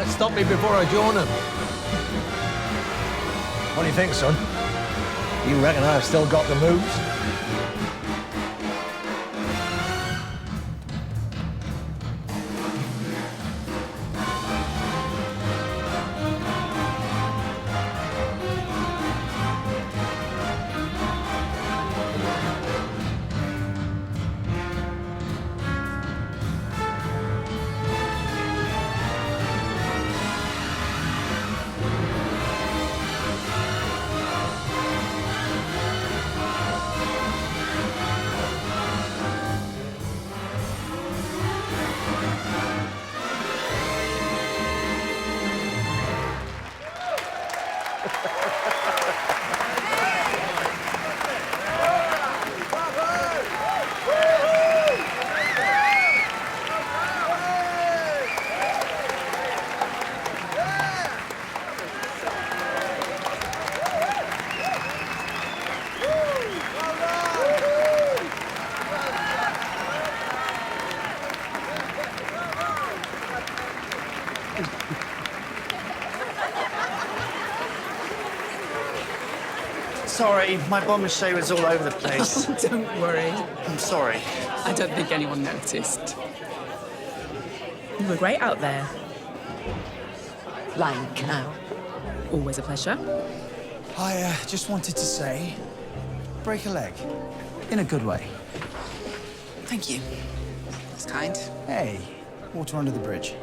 Stop me before I join him. What do you think, son? You reckon I've still got the moves? Sorry, my bomb mache was all over the place. Oh, don't worry. I'm sorry. I don't think anyone noticed. You were great out there. Lying cow. Always a pleasure. I just wanted to say, break a leg. In a good way. Thank you. That's kind. Hey, water under the bridge.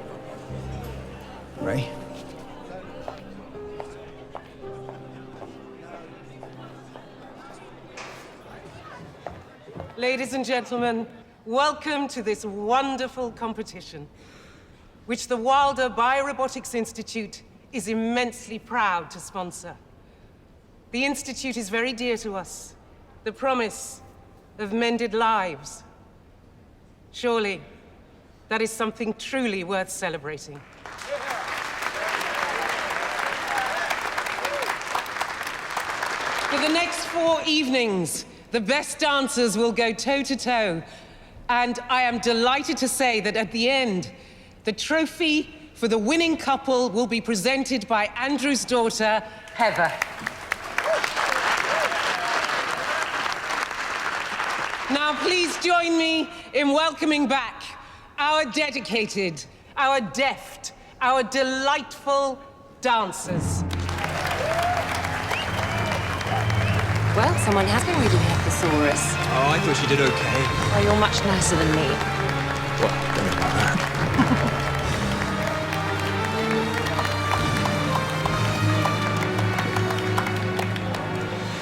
Ray? Ladies and gentlemen, welcome to this wonderful competition, which the Wilder Biorobotics Institute is immensely proud to sponsor. The Institute is very dear to us, the promise of mended lives. Surely, that is something truly worth celebrating. For the next 4 evenings, the best dancers will go toe-to-toe, and I am delighted to say that at the end, the trophy for the winning couple will be presented by Andrew's daughter, Heather. Now, please join me in welcoming back our dedicated, our deft, our delightful dancers. Well, someone has been reading the thesaurus. Oh, I thought she did okay. Well, you're much nicer than me. Well, don't know about that.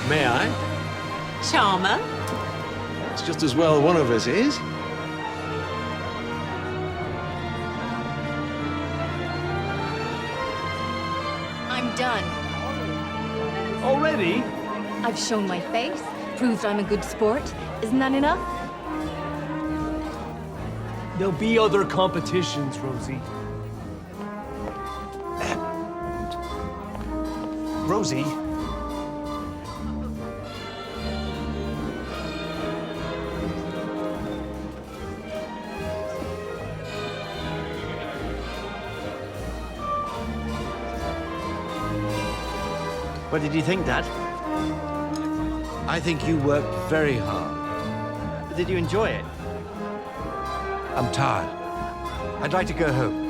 May I? Charmer. It's just as well one of us is. I'm done. Already? I've shown my face, proved I'm a good sport. Isn't that enough? There'll be other competitions, Rosie. Rosie? What did you think, Dad? I think you worked very hard. Did you enjoy it? I'm tired. I'd like to go home.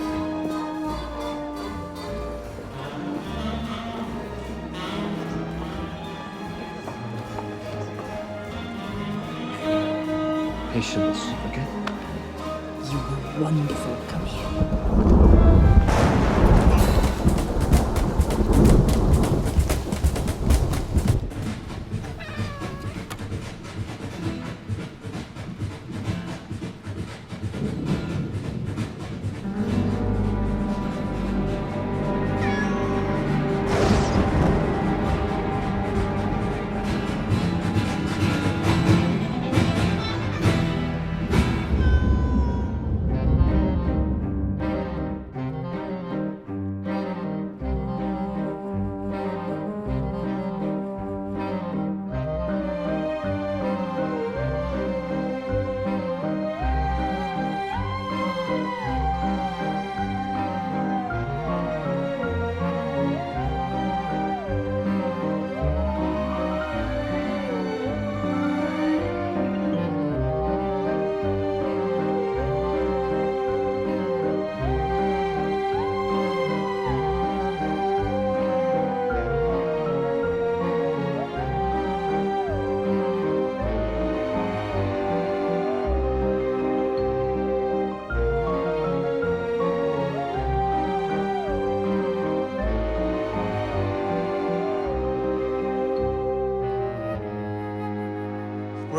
Patience, okay? You were wonderful. Come here.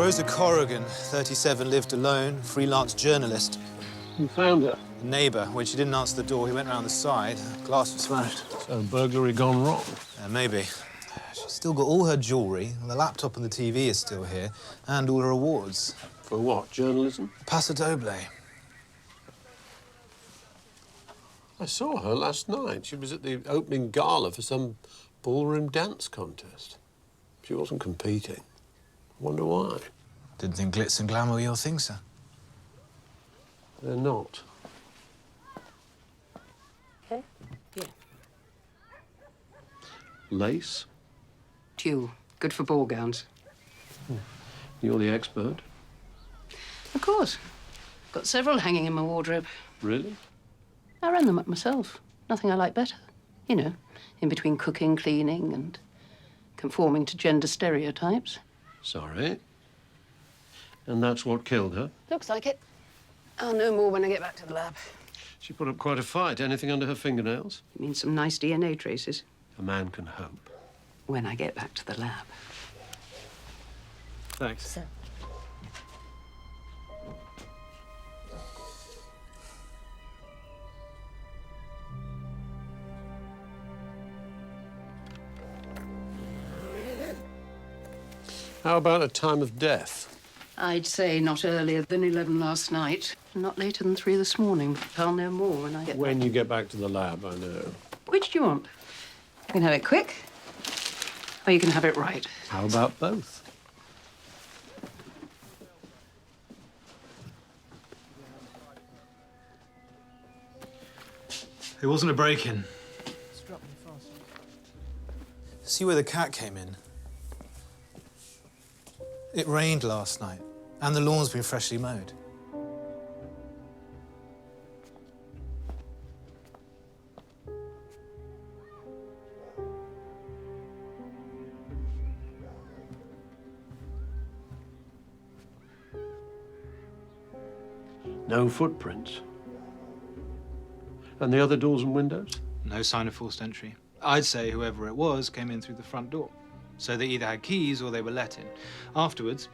Rosa Corrigan, 37, lived alone, freelance journalist. You found her? A neighbour. When she didn't answer the door, he went round the side. Glass was smashed. So burglary gone wrong? Maybe. She's still got all her jewellery, and the laptop and the TV is still here, and all her awards. For what, journalism? Paso Doble. I saw her last night. She was at the opening gala for some ballroom dance contest. She wasn't competing. I wonder why. Didn't think glitz and glamour were your thing, sir. They're not. Okay. Yeah. Lace? Tulle. Good for ball gowns. You're the expert. Of course. Got several hanging in my wardrobe. Really? I ran them up myself. Nothing I like better. You know, in between cooking, cleaning, and conforming to gender stereotypes. Sorry. And that's what killed her? Looks like it. I'll know more when I get back to the lab. She put up quite a fight. Anything under her fingernails? You mean some nice DNA traces? A man can hope. When I get back to the lab. Thanks. Sir. How about a time of death? I'd say not earlier than 11 last night. Not later than 3 this morning. But I'll know more when I get When back. you get back to the lab, I know. Which do you want? You can have it quick, or you can have it right. How about both? It wasn't a break-in. See where the cat came in? It rained last night, and the lawn's been freshly mowed. No footprints. And the other doors and windows? No sign of forced entry. I'd say whoever it was came in through the front door. So they either had keys or they were let in. Afterwards,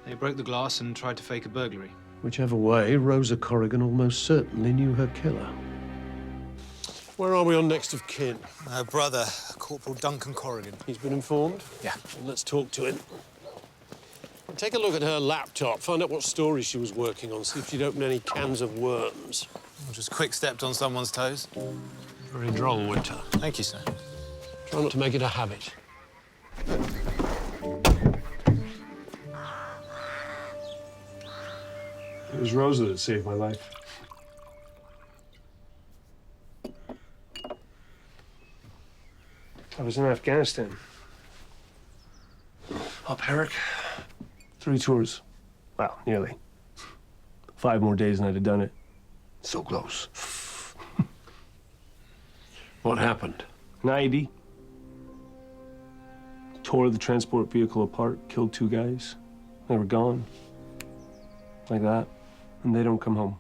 they broke the glass and tried to fake a burglary. Whichever way, Rosa Corrigan almost certainly knew her killer. Where are we on next of kin? Her brother, Corporal Duncan Corrigan. He's been informed? Yeah. Well, let's talk to him. Take a look at her laptop, find out what story she was working on, see if she'd opened any cans of worms. Just quick stepped on someone's toes. Very droll, Winter. Thank you, sir. Try not to make it a habit. It was Rosa that saved my life. I was in Afghanistan. Up Herrick. 3 tours. Well, nearly. 5 more days and I'd have done it. So close. What happened? An IED. Tore the transport vehicle apart, killed 2 guys. They were gone. Like that. And they don't come home.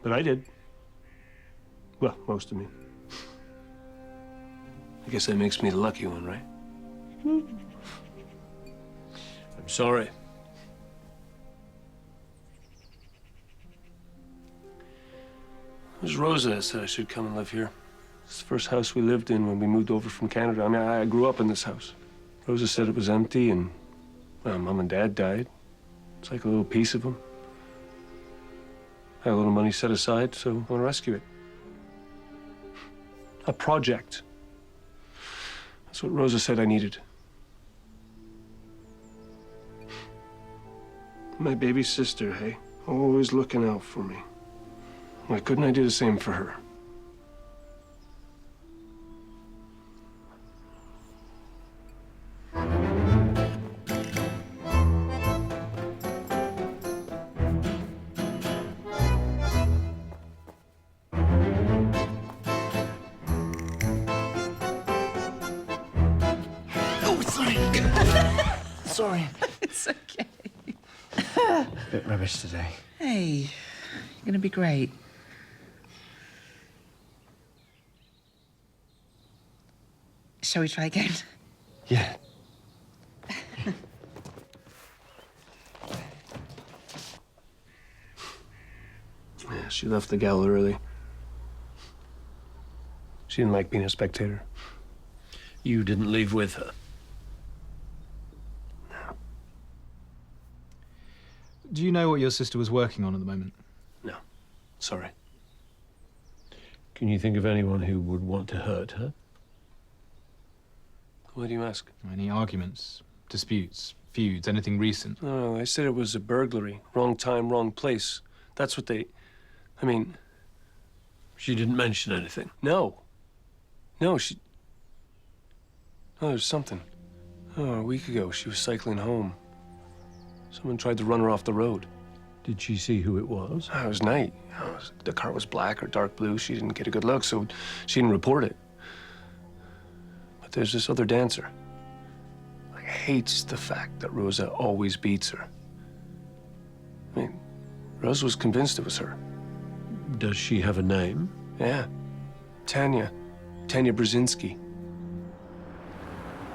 But I did. Well, most of me. I guess that makes me the lucky one, right? I'm sorry. It was Rosa that said I should come and live here. It's the first house we lived in when we moved over from Canada. I mean, I grew up in this house. Rosa said it was empty and, well, Mom and Dad died. It's like a little piece of them. I had a little money set aside, so I want to rescue it. A project. That's what Rosa said I needed. My baby sister, hey? Always looking out for me. Why couldn't I do the same for her? Oh, sorry. Sorry. It's okay. Bit rubbish today. Hey, you're gonna be great. Shall we try again? Yeah. She left the gal early. She didn't like being a spectator. You didn't leave with her? No. Do you know what your sister was working on at the moment? No. Sorry. Can you think of anyone who would want to hurt her? Why do you ask? Any arguments, disputes, feuds, anything recent? No, I said it was a burglary. Wrong time, wrong place. That's what they... I mean... She didn't mention anything? No. No, she... Oh, there's something. Oh, a week ago, she was cycling home. Someone tried to run her off the road. Did she see who it was? Oh, it was night. The car was black or dark blue. She didn't get a good look, so she didn't report it. But there's this other dancer. Like, hates the fact that Rosa always beats her. I mean, Rosa was convinced it was her. Does she have a name? Yeah. Tanya. Tanya Brzezinski.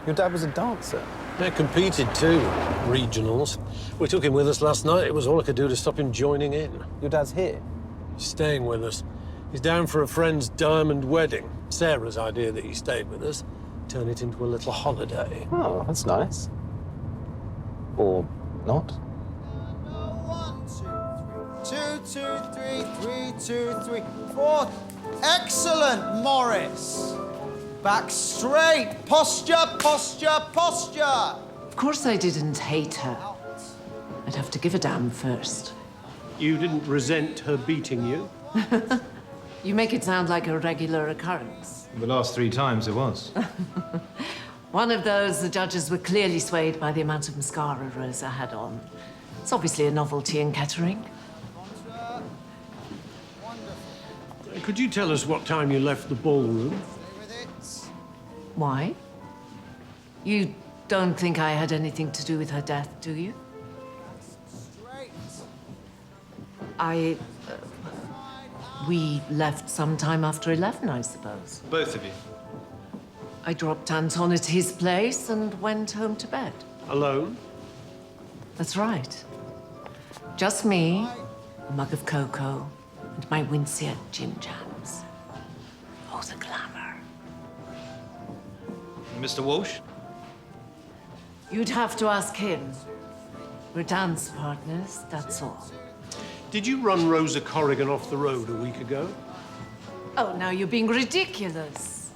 Your dad was a dancer. They competed too, regionals. We took him with us last night. It was all I could do to stop him joining in. Your dad's here? He's staying with us. He's down for a friend's diamond wedding. Sarah's idea that he stayed with us. Turn it into a little holiday. Oh, that's nice. Or not? 1, 2, 3, 2, 3, 4. Excellent, Morris. Back straight. Posture, posture, posture. Of course I didn't hate her. I'd have to give a damn first. You didn't resent her beating you? You make it sound like a regular occurrence. The last 3 times it was. One of those, the judges were clearly swayed by the amount of mascara Rosa had on. It's obviously a novelty in Kettering. Could you tell us what time you left the ballroom? Why? You don't think I had anything to do with her death, do you? We left sometime after 11, I suppose. Both of you? I dropped Anton at his place and went home to bed. Alone? That's right. Just me, a mug of cocoa, and my Winsett gin jams. Oh, the glamour. Mr. Walsh? You'd have to ask him. We're dance partners, that's all. Did you run Rosa Corrigan off the road a week ago? Oh, now you're being ridiculous.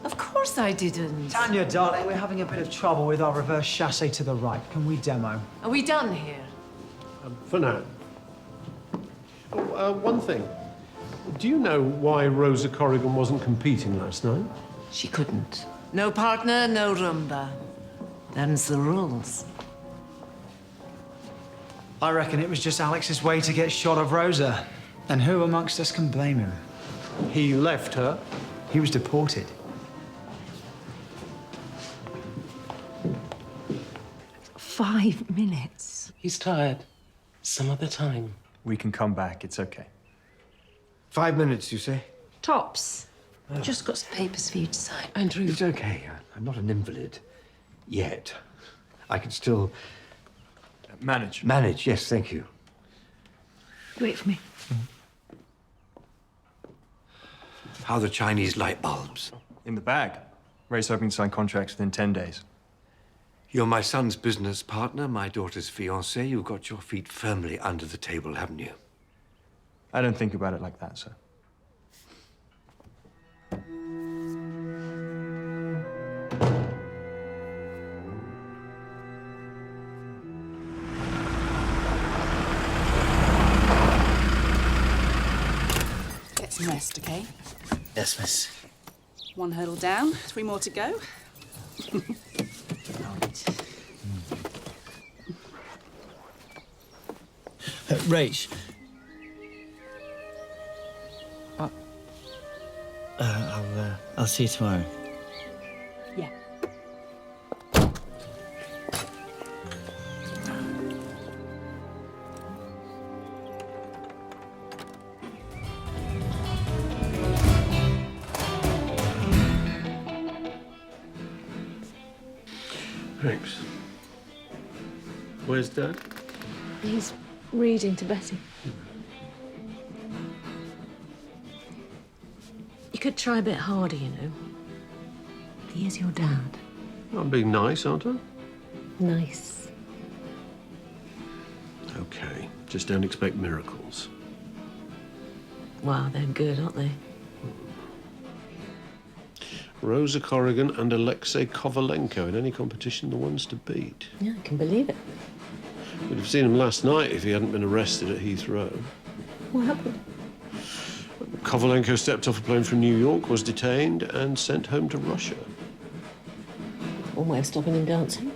Of course I didn't. Tanya, darling, we're having a bit of trouble with our reverse chassis to the right. Can we demo? Are we done here? For now. Oh, one thing. Do you know why Rosa Corrigan wasn't competing last night? She couldn't. No partner, no rumba. Them's the rules. I reckon it was just Alex's way to get shot of Rosa. And who amongst us can blame him? He left her. He was deported. $5 minutes. He's tired. Some other time. We can come back. It's okay. 5 minutes, you say? Tops. Just got some papers for you to sign. Andrew. It's okay. I'm not an invalid. Yet. I can still... Manage. Manage, yes, thank you. Wait for me. How are the Chinese light bulbs? In the bag. Ray's hoping to sign contracts within 10 days. You're my son's business partner, my daughter's fiancé. You've got your feet firmly under the table, haven't you? I don't think about it like that, sir. Get some rest, okay? Yes, miss. 1 hurdle down, 3 more to go. Rach. I'll see you tomorrow. Yeah. Thanks. Where's Dad? He's reading to Betty. You could try a bit harder, you know. He is your dad. I'm being nice, aren't I? Nice. Okay, just don't expect miracles. Wow, they're good, aren't they? Rosa Corrigan and Alexei Kovalenko in any competition, the ones to beat. Yeah, I can believe it. We'd have seen him last night if he hadn't been arrested at Heathrow. What happened? Kovalenko stepped off a plane from New York, was detained and sent home to Russia. One way of stopping him dancing.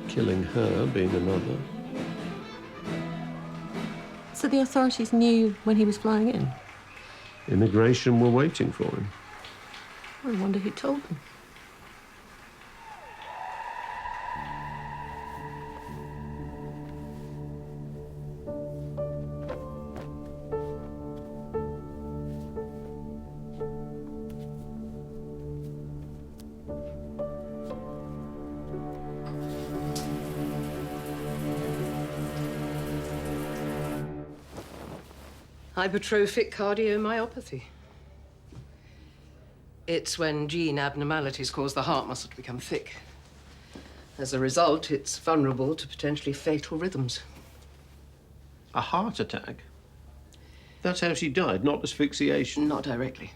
Killing her being another. So the authorities knew when he was flying in? Immigration were waiting for him. I wonder who told them. Hypertrophic cardiomyopathy. It's when gene abnormalities cause the heart muscle to become thick. As a result, it's vulnerable to potentially fatal rhythms. A heart attack? That's how she died, not asphyxiation? Not directly.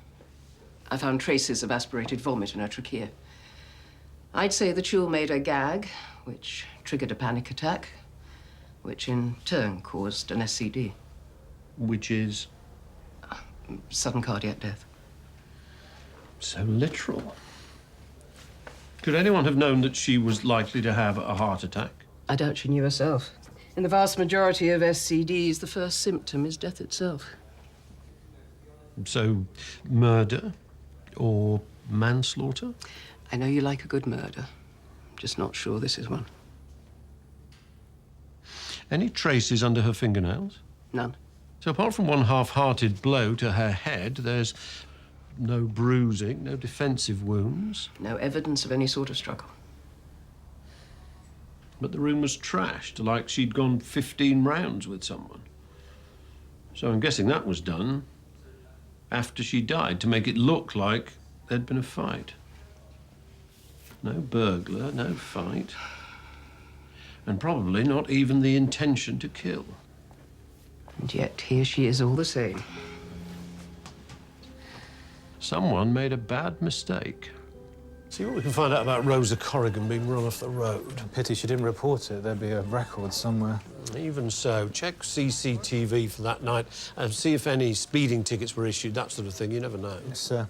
I found traces of aspirated vomit in her trachea. I'd say the Chul made her gag, which triggered a panic attack, which in turn caused an SCD. Which is? Sudden cardiac death. So literal. Could anyone have known that she was likely to have a heart attack? I doubt she knew herself. In the vast majority of SCDs, the first symptom is death itself. So, murder or manslaughter? I know you like a good murder. I'm just not sure this is one. Any traces under her fingernails? None. So apart from one half-hearted blow to her head, there's no bruising, no defensive wounds. No evidence of any sort of struggle. But the room was trashed, like she'd gone 15 rounds with someone. So I'm guessing that was done after she died to make it look like there'd been a fight. No burglar, no fight. And probably not even the intention to kill. And yet here she is all the same. Someone made a bad mistake. See what we can find out about Rosa Corrigan being run off the road. Pity she didn't report it. There'd be a record somewhere. Even so, check CCTV for that night and see if any speeding tickets were issued, that sort of thing. You never know. Yes, sir.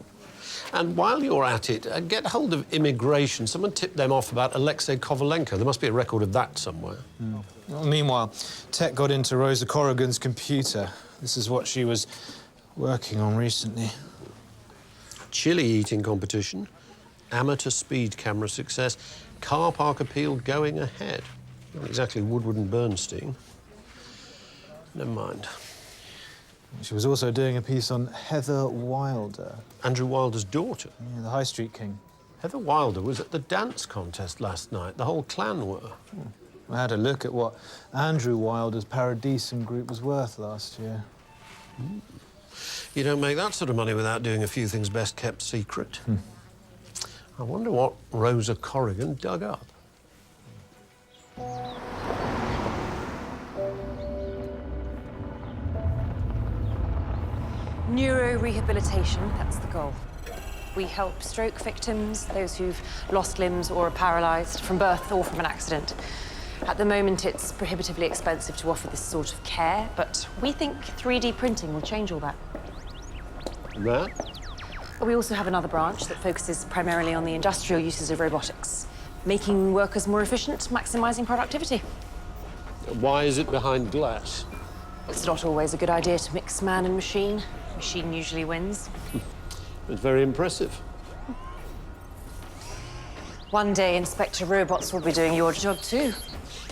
And while you're at it, get hold of immigration. Someone tipped them off about Alexei Kovalenko. There must be a record of that somewhere. Well, meanwhile, tech got into Rosa Corrigan's computer. This is what she was working on recently. Chili eating competition, amateur speed camera success, car park appeal going ahead. Not exactly Woodward and Bernstein. Never mind. She was also doing a piece on Heather Wilder. Andrew Wilder's daughter? Yeah, the High Street King. Heather Wilder was at the dance contest last night. The whole clan were. I had a look at what Andrew Wilder's Paradisum group was worth last year. You don't make that sort of money without doing a few things best kept secret. I wonder what Rosa Corrigan dug up. Neurorehabilitation, that's the goal. We help stroke victims, those who've lost limbs or are paralysed from birth or from an accident. At the moment, it's prohibitively expensive to offer this sort of care, but we think 3D printing will change all that. That? We also have another branch that focuses primarily on the industrial uses of robotics, making workers more efficient, maximising productivity. Why is it behind glass? It's not always a good idea to mix man and machine. Machine usually wins. It's very impressive. One day, Inspector Robots will be doing your job too.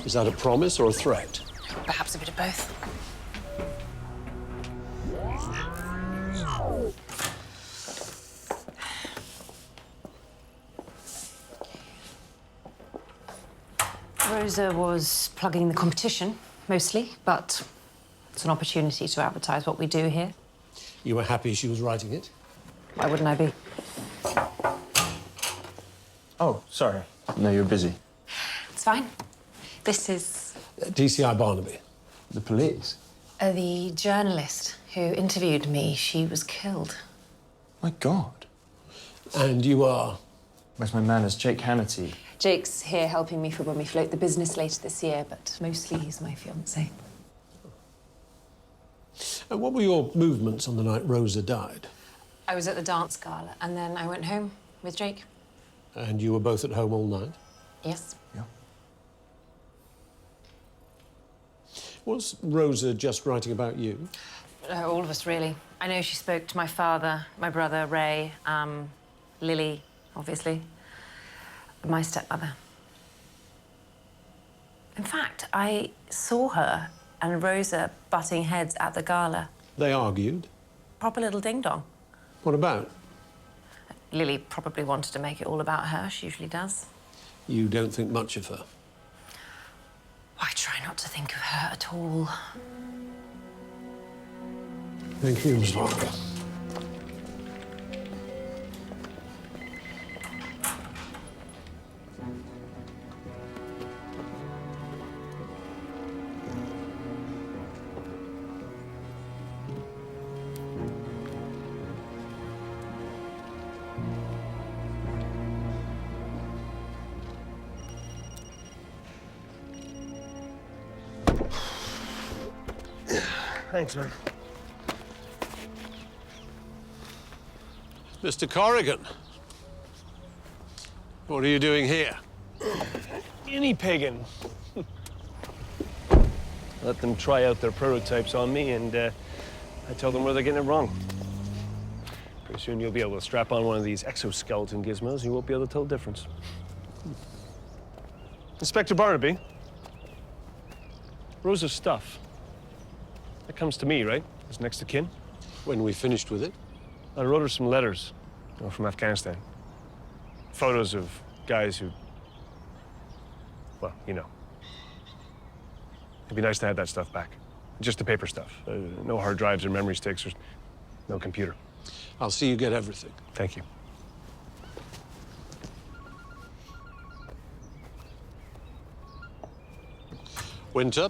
Is that a promise or a threat? Perhaps a bit of both. Rosa was plugging the competition, mostly, but it's an opportunity to advertise what we do here. You were happy she was writing it? Why wouldn't I be? Oh, sorry. No, you're busy. It's fine. This is DCI Barnaby. The police? the journalist who interviewed me. She was killed. My God. And you are? Where's my manners? Jake Hannity. Jake's here helping me for when we float the business later this year, but mostly he's my fiancé. What were your movements on the night Rosa died? I was at the dance gala, and then I went home with Jake. And you were both at home all night? Yes. Yeah. Was Rosa just writing about you? All of us, really. I know she spoke to my father, my brother, Ray, Lily, obviously, my stepmother. In fact, I saw her and Rosa butting heads at the gala. They argued? Proper little ding-dong. What about? Lily probably wanted to make it all about her. She usually does. You don't think much of her? I try not to think of her at all. Thank you, Miss Walker. Thanks, man. Mr. Corrigan, what are you doing here? Guinea pigging. Let them try out their prototypes on me, and I tell them where they're getting it wrong. Pretty soon you'll be able to strap on one of these exoskeleton gizmos, and you won't be able to tell the difference. Inspector Barnaby, Rosa's stuff. That comes to me, right? As next of kin. When we finished with it? I wrote her some letters, from Afghanistan. Photos of guys who, well, you know. It'd be nice to have that stuff back. Just the paper stuff. No hard drives or memory sticks or no computer. I'll see you get everything. Thank you. Winter?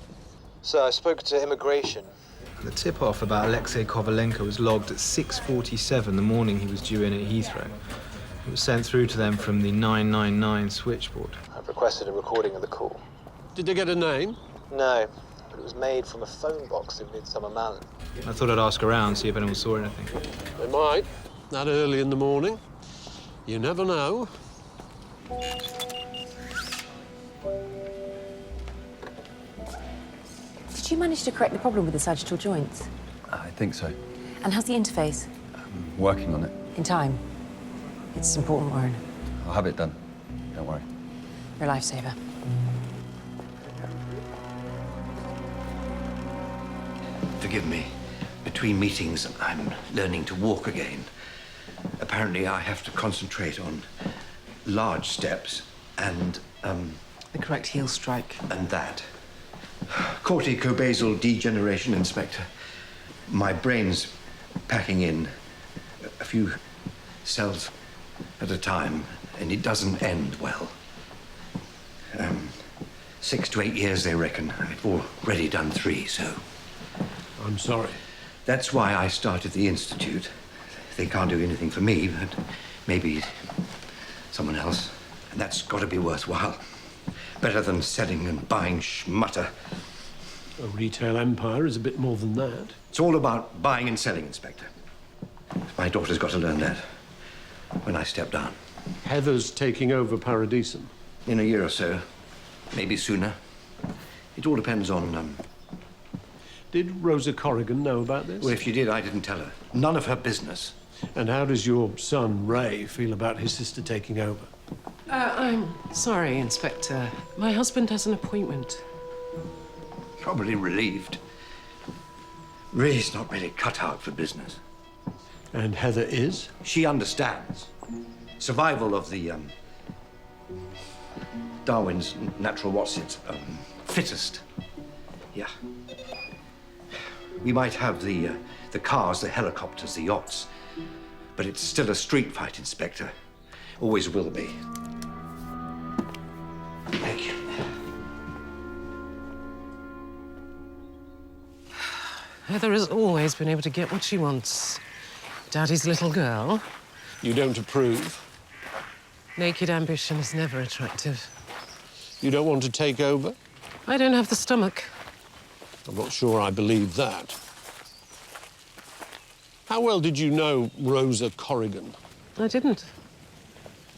So I spoke to immigration. The tip-off about Alexei Kovalenko was logged at 6:47 the morning he was due in at Heathrow. It was sent through to them from the 999 switchboard. I've requested a recording of the call. Did they get a name? No, but it was made from a phone box in Midsomer Malin. I thought I'd ask around, see if anyone saw anything. They might. That early in the morning. You never know. Did you manage to correct the problem with the sagittal joints? I think so. And how's the interface? I'm working on it. In time. It's important, Warren. I'll have it done. Don't worry. You're a lifesaver. Forgive me. Between meetings, I'm learning to walk again. Apparently, I have to concentrate on large steps and, The correct heel strike. And that. Corticobasal degeneration, Inspector. My brain's packing in a few cells at a time, and it doesn't end well. 6 to 8 years, they reckon. I've already done 3, so... I'm sorry. That's why I started the Institute. They can't do anything for me, but maybe someone else. And that's got to be worthwhile. Better than selling and buying schmutter. A retail empire is a bit more than that. It's all about buying and selling, Inspector. My daughter's got to learn that when I step down. Heather's taking over Paradisum. In a year or so. Maybe sooner. It all depends on, Did Rosa Corrigan know about this? Well, if she did, I didn't tell her. None of her business. And how does your son, Ray, feel about his sister taking over? I'm sorry, Inspector. My husband has an appointment. Probably relieved. Ray's not really cut out for business. And Heather is? She understands. Survival of the, Darwin's natural what's it, fittest. Yeah. We might have the cars, the helicopters, the yachts. But it's still a street fight, Inspector. Always will be. Thank you. Heather has always been able to get what she wants. Daddy's little girl. You don't approve? Naked ambition is never attractive. You don't want to take over? I don't have the stomach. I'm not sure I believe that. How well did you know Rosa Corrigan? I didn't.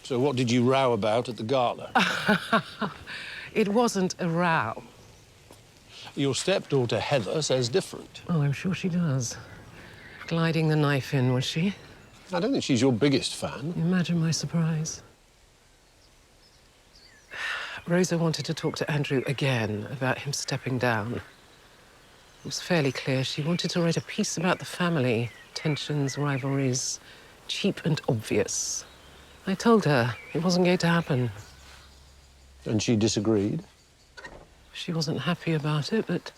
So what did you row about at the gala? It wasn't a row. Your stepdaughter, Heather, says different. Oh, I'm sure she does. Gliding the knife in, was she? I don't think she's your biggest fan. Imagine my surprise. Rosa wanted to talk to Andrew again about him stepping down. It was fairly clear she wanted to write a piece about the family. Tensions, rivalries, cheap and obvious. I told her it wasn't going to happen. And she disagreed? She wasn't happy about it, but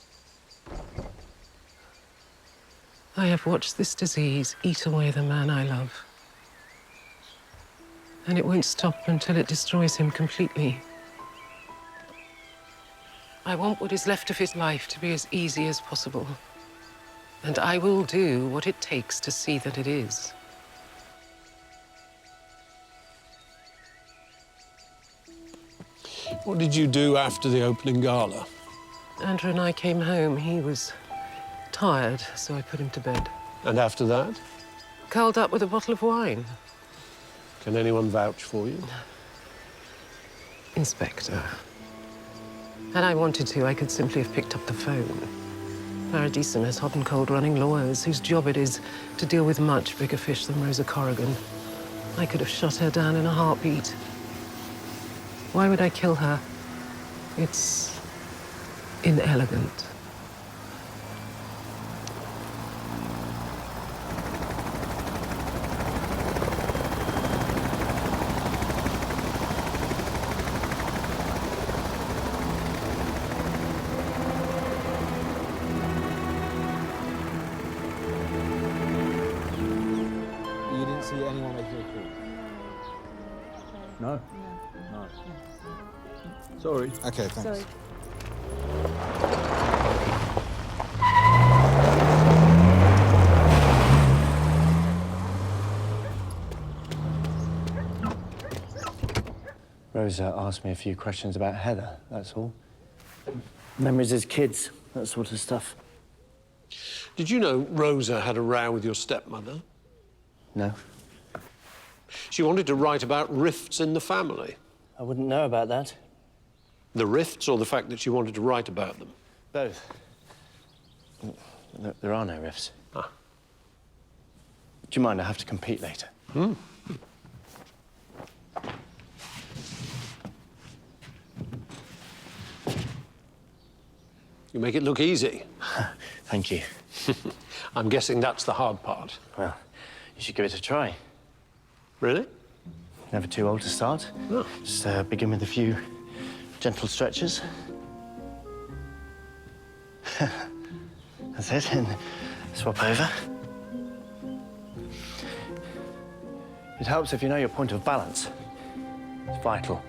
I have watched this disease eat away the man I love. And it won't stop until it destroys him completely. I want what is left of his life to be as easy as possible. And I will do what it takes to see that it is. What did you do after the opening gala? Andrew and I came home. He was tired, so I put him to bed. And after that? Curled up with a bottle of wine. Can anyone vouch for you? Inspector. Had I wanted to, I could simply have picked up the phone. Paradisum has hot and cold running lawyers whose job it is to deal with much bigger fish than Rosa Corrigan. I could have shot her down in a heartbeat. Why would I kill her? It's inelegant. You didn't see anyone making a call? No? No. Sorry. Okay, thanks. Sorry. Rosa asked me a few questions about Heather, that's all. Memories as kids, that sort of stuff. Did you know Rosa had a row with your stepmother? No. She wanted to write about rifts in the family. I wouldn't know about that. The rifts or the fact that she wanted to write about them? Both. There are no rifts. Ah. Do you mind? I have to compete later. Hmm. You make it look easy. Thank you. I'm guessing that's the hard part. Well, you should give it a try. Really? Never too old to start. Oh. Just begin with a few gentle stretches. That's it, and swap over. It helps if you know your point of balance. It's vital.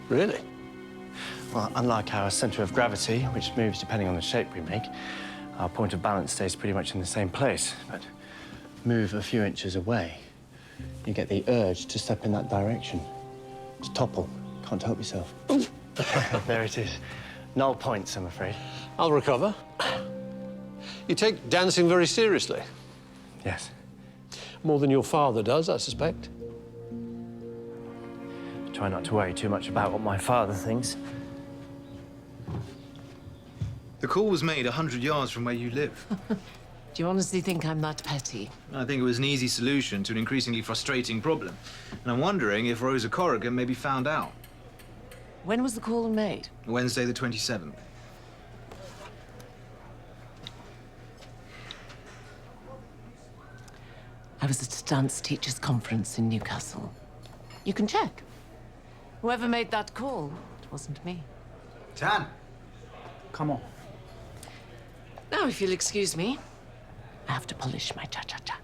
Really? Well, unlike our centre of gravity, which moves depending on the shape we make, our point of balance stays pretty much in the same place. But move a few inches away, you get the urge to step in that direction. To topple. Can't help yourself. There it is. Null points, I'm afraid. I'll recover. You take dancing very seriously. Yes. More than your father does, I suspect. Try not to worry too much about what my father thinks. The call was made 100 yards from where you live. Do you honestly think I'm that petty? I think it was an easy solution to an increasingly frustrating problem. And I'm wondering if Rosa Corrigan maybe found out. When was the call made? Wednesday the 27th. I was at a dance teachers' conference in Newcastle. You can check. Whoever made that call, it wasn't me. Tan! Come on. Now, if you'll excuse me, I have to polish my cha-cha-cha.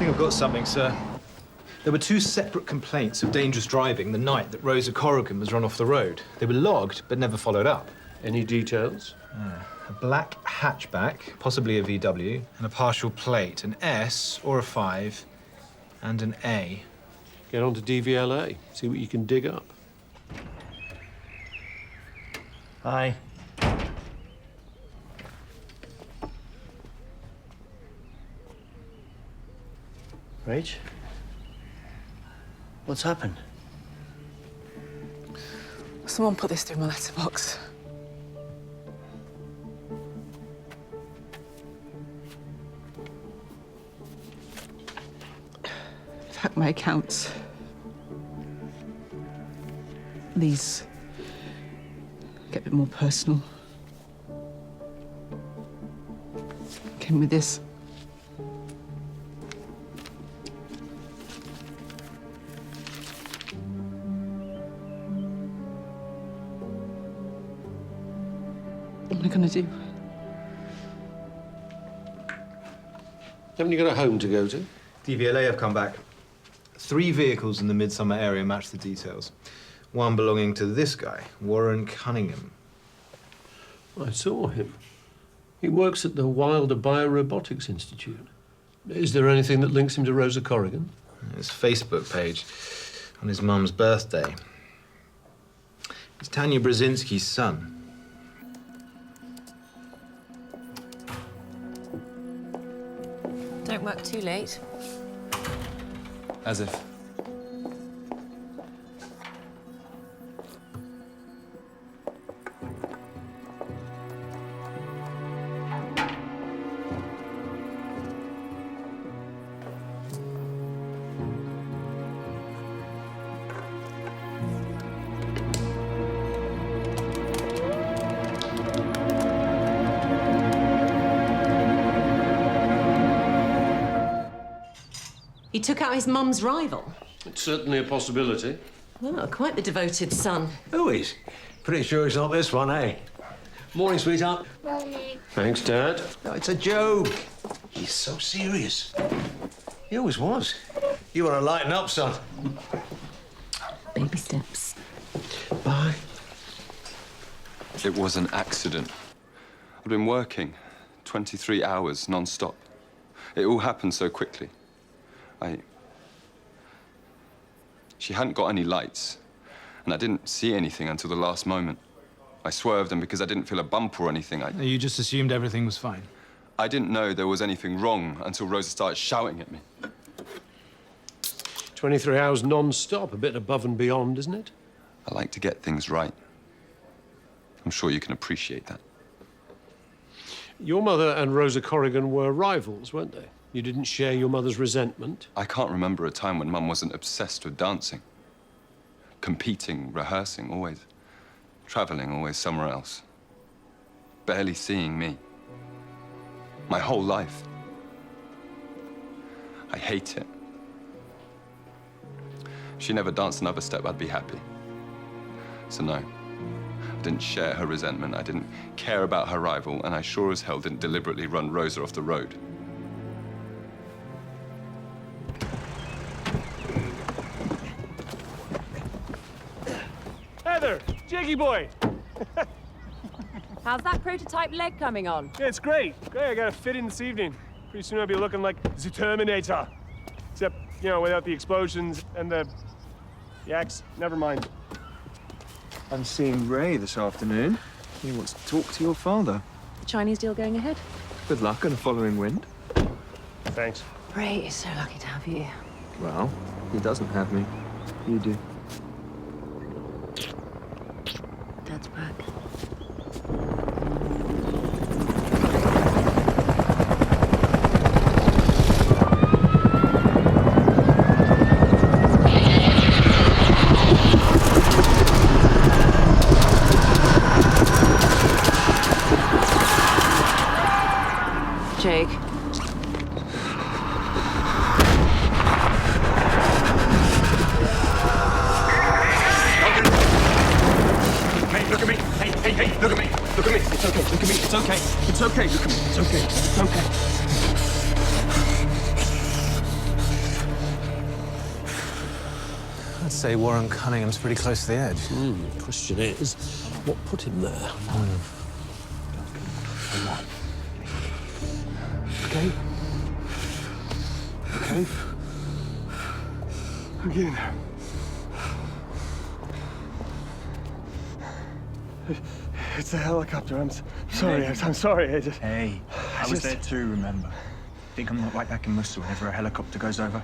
think I've got something, sir. There were 2 separate complaints of dangerous driving the night that Rosa Corrigan was run off the road. They were logged, but never followed up. Any details? A black hatchback, possibly a VW, and a partial plate, an S or a 5, and an A. Get on to DVLA, see what you can dig up. Hi. Rach? What's happened? Someone put this through my letterbox. I've hacked my accounts. These get a bit more personal. Came with this. What am I gonna do? Haven't you got a home to go to? DVLA have come back. 3 vehicles in the Midsomer area match the details. One belonging to this guy, Warren Cunningham. I saw him. He works at the Wilder Biorobotics Institute. Is there anything that links him to Rosa Corrigan? His Facebook page on his mum's birthday. He's Tanya Brzezinski's son. Don't work too late. As if. He took out his mum's rival. It's certainly a possibility. Well, quite the devoted son. Who is? Pretty sure it's not this one, eh? Morning, sweetheart. Morning. Thanks, Dad. No, it's a joke. He's so serious. He always was. You want to lighten up, son. Baby steps. Bye. It was an accident. I'd been working 23 hours non-stop. It all happened so quickly. She hadn't got any lights, and I didn't see anything until the last moment. I swerved, and because I didn't feel a bump or anything, You just assumed everything was fine? I didn't know there was anything wrong until Rosa started shouting at me. 23 hours non-stop, a bit above and beyond, isn't it? I like to get things right. I'm sure you can appreciate that. Your mother and Rosa Corrigan were rivals, weren't they? You didn't share your mother's resentment? I can't remember a time when Mum wasn't obsessed with dancing. Competing, rehearsing, always. Traveling, always somewhere else. Barely seeing me. My whole life. I hate it. If she never danced another step, I'd be happy. So no, I didn't share her resentment, I didn't care about her rival, and I sure as hell didn't deliberately run Rosa off the road. Heather, Jiggy boy. How's that prototype leg coming on? Yeah, it's great. Great, I got a fit in this evening. Pretty soon I'll be looking like the Terminator. Except, you know, without the explosions and the axe. Never mind. I'm seeing Ray this afternoon. He wants to talk to your father. The Chinese deal going ahead? Good luck on a following wind. Thanks. Ray is so lucky to have you. Well, he doesn't have me. You do. Dad's back. Jake. Hey, look at me. Hey, look at me. Look at me. It's okay. Look at me. It's okay. It's okay. Look at me. It's okay. It's okay. I'd say Warren Cunningham's pretty close to the edge. Question is, what put him there? Okay? Okay? I'm getting there. It's a helicopter. I'm sorry. I'm sorry. I just... Hey, I was there too, remember? Think I'm not right back in Worcester whenever a helicopter goes over?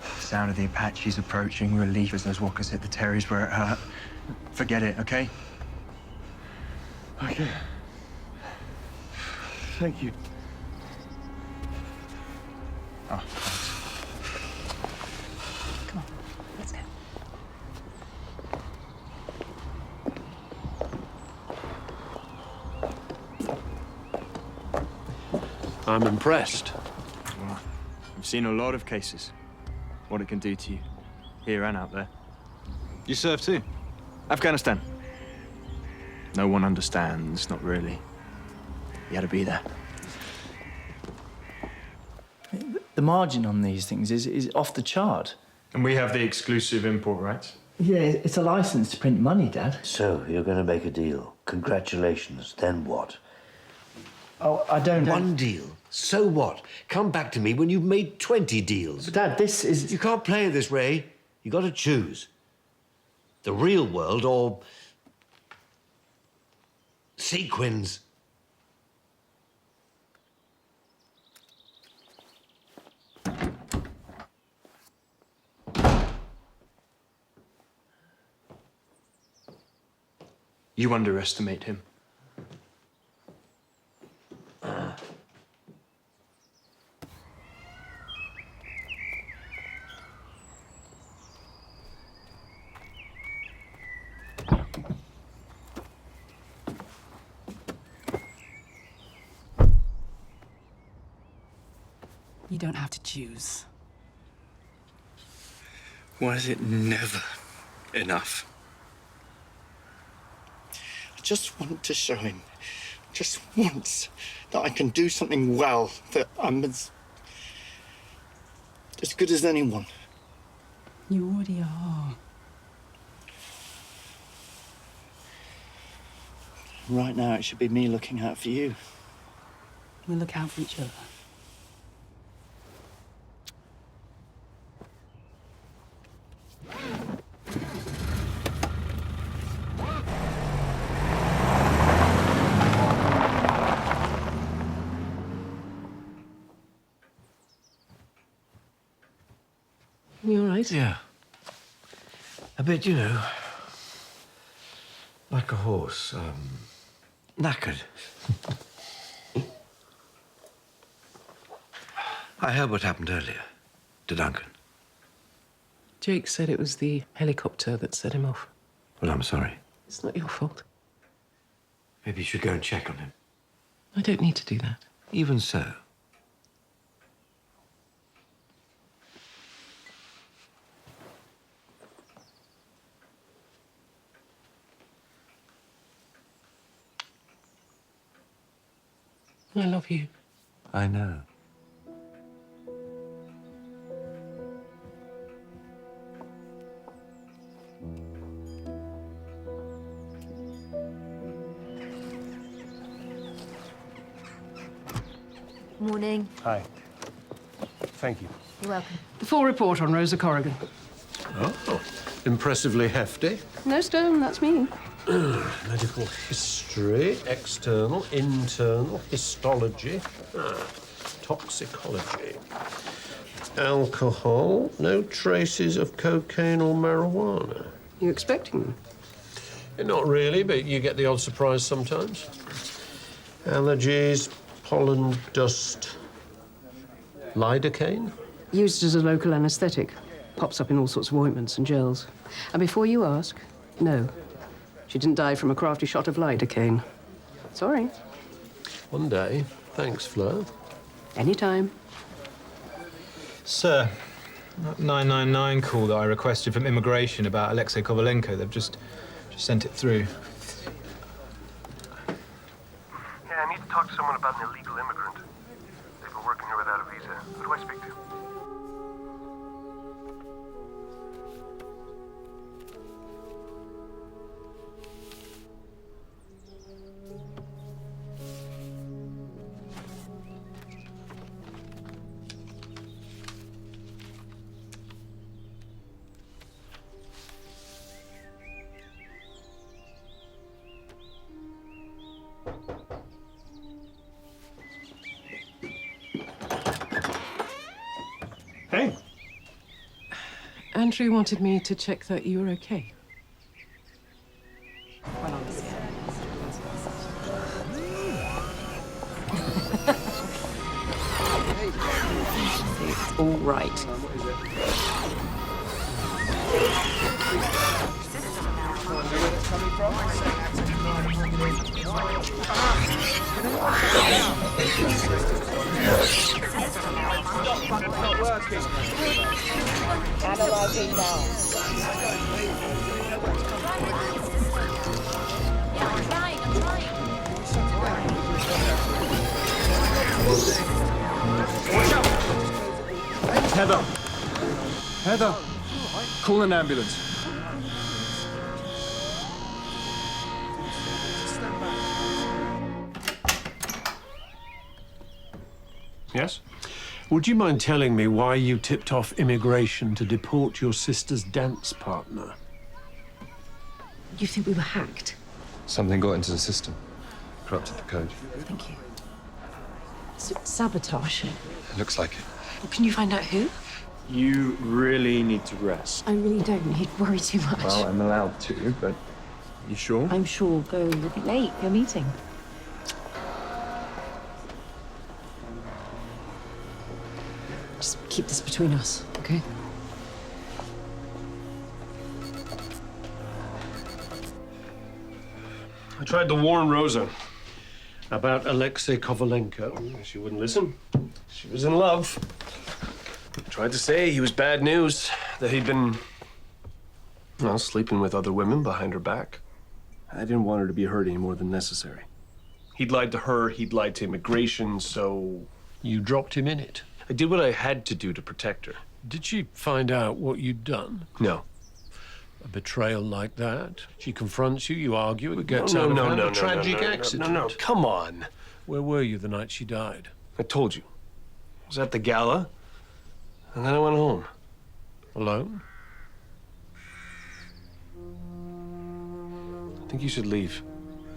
The sound of the Apaches approaching, relief as those walkers hit the Terrys where it hurt. Forget it, okay? Okay. Thank you. Oh, thanks. Come on, let's go. I'm impressed. Well, I've seen a lot of cases. What it can do to you, here and out there. You serve too? Afghanistan. No one understands, not really. You had to be there. The margin on these things is off the chart. And we have the exclusive import rights. Yeah, it's a license to print money, Dad. So, you're going to make a deal. Congratulations. Then what? Oh, I don't... One deal? So what? Come back to me when you've made 20 deals. But Dad, this is... You can't play this, Ray. You got to choose. The real world or... sequins. You underestimate him. You don't have to choose. Why is it never enough? I just want to show him, just once, that I can do something well, that I'm as good as anyone. You already are. Right now, it should be me looking out for you. We look out for each other. You all right? Yeah. A bit, you know, like a horse, knackered. I heard what happened earlier to Duncan. Jake said it was the helicopter that set him off. Well, I'm sorry. It's not your fault. Maybe you should go and check on him. I don't need to do that. Even so. I love you. I know. Morning. Hi. Thank you. You're welcome. The full report on Rosa Corrigan. Oh, impressively hefty. No stone, that's me. Medical history, external, internal, histology, toxicology. Alcohol, no traces of cocaine or marijuana. You expecting them? Not really, but you get the odd surprise sometimes. Allergies, pollen dust, lidocaine. Used as a local anaesthetic. Pops up in all sorts of ointments and gels. And before you ask, no. She didn't die from a crafty shot of lidocaine. Sorry. One day. Thanks, Fleur. Anytime. Sir, that 999 call that I requested from immigration about Alexei Kovalenko, they've just sent it through. Yeah, I need to talk to someone about an illegal immigrant. They've been working here without a visa. Who do I speak to? Andrew wanted me to check that you were okay. It's all right. Analyzing now. I'm trying. Heather! Heather! Call an ambulance. Yes? Would you mind telling me why you tipped off immigration to deport your sister's dance partner? You think we were hacked? Something got into the system. Corrupted the code. Thank you. Sabotage? It looks like it. Well, can you find out who? You really need to rest. I really don't. He'd worry too much. Well, I'm allowed to, but you sure? I'm sure, though you'll be late for your meeting. Just keep this between us, okay? I tried to warn Rosa about Alexei Kovalenko. She wouldn't listen. She was in love. I tried to say he was bad news, that he'd been, well, sleeping with other women behind her back. I didn't want her to be hurt any more than necessary. He'd lied to her, he'd lied to immigration, so... You dropped him in it? I did what I had to do to protect her. Did she find out what you'd done? No. A betrayal like that? She confronts you, you argue, it gets out of hand, a tragic accident. No, come on. Where were you the night she died? I told you. I was at the gala, and then I went home. Alone? I think you should leave.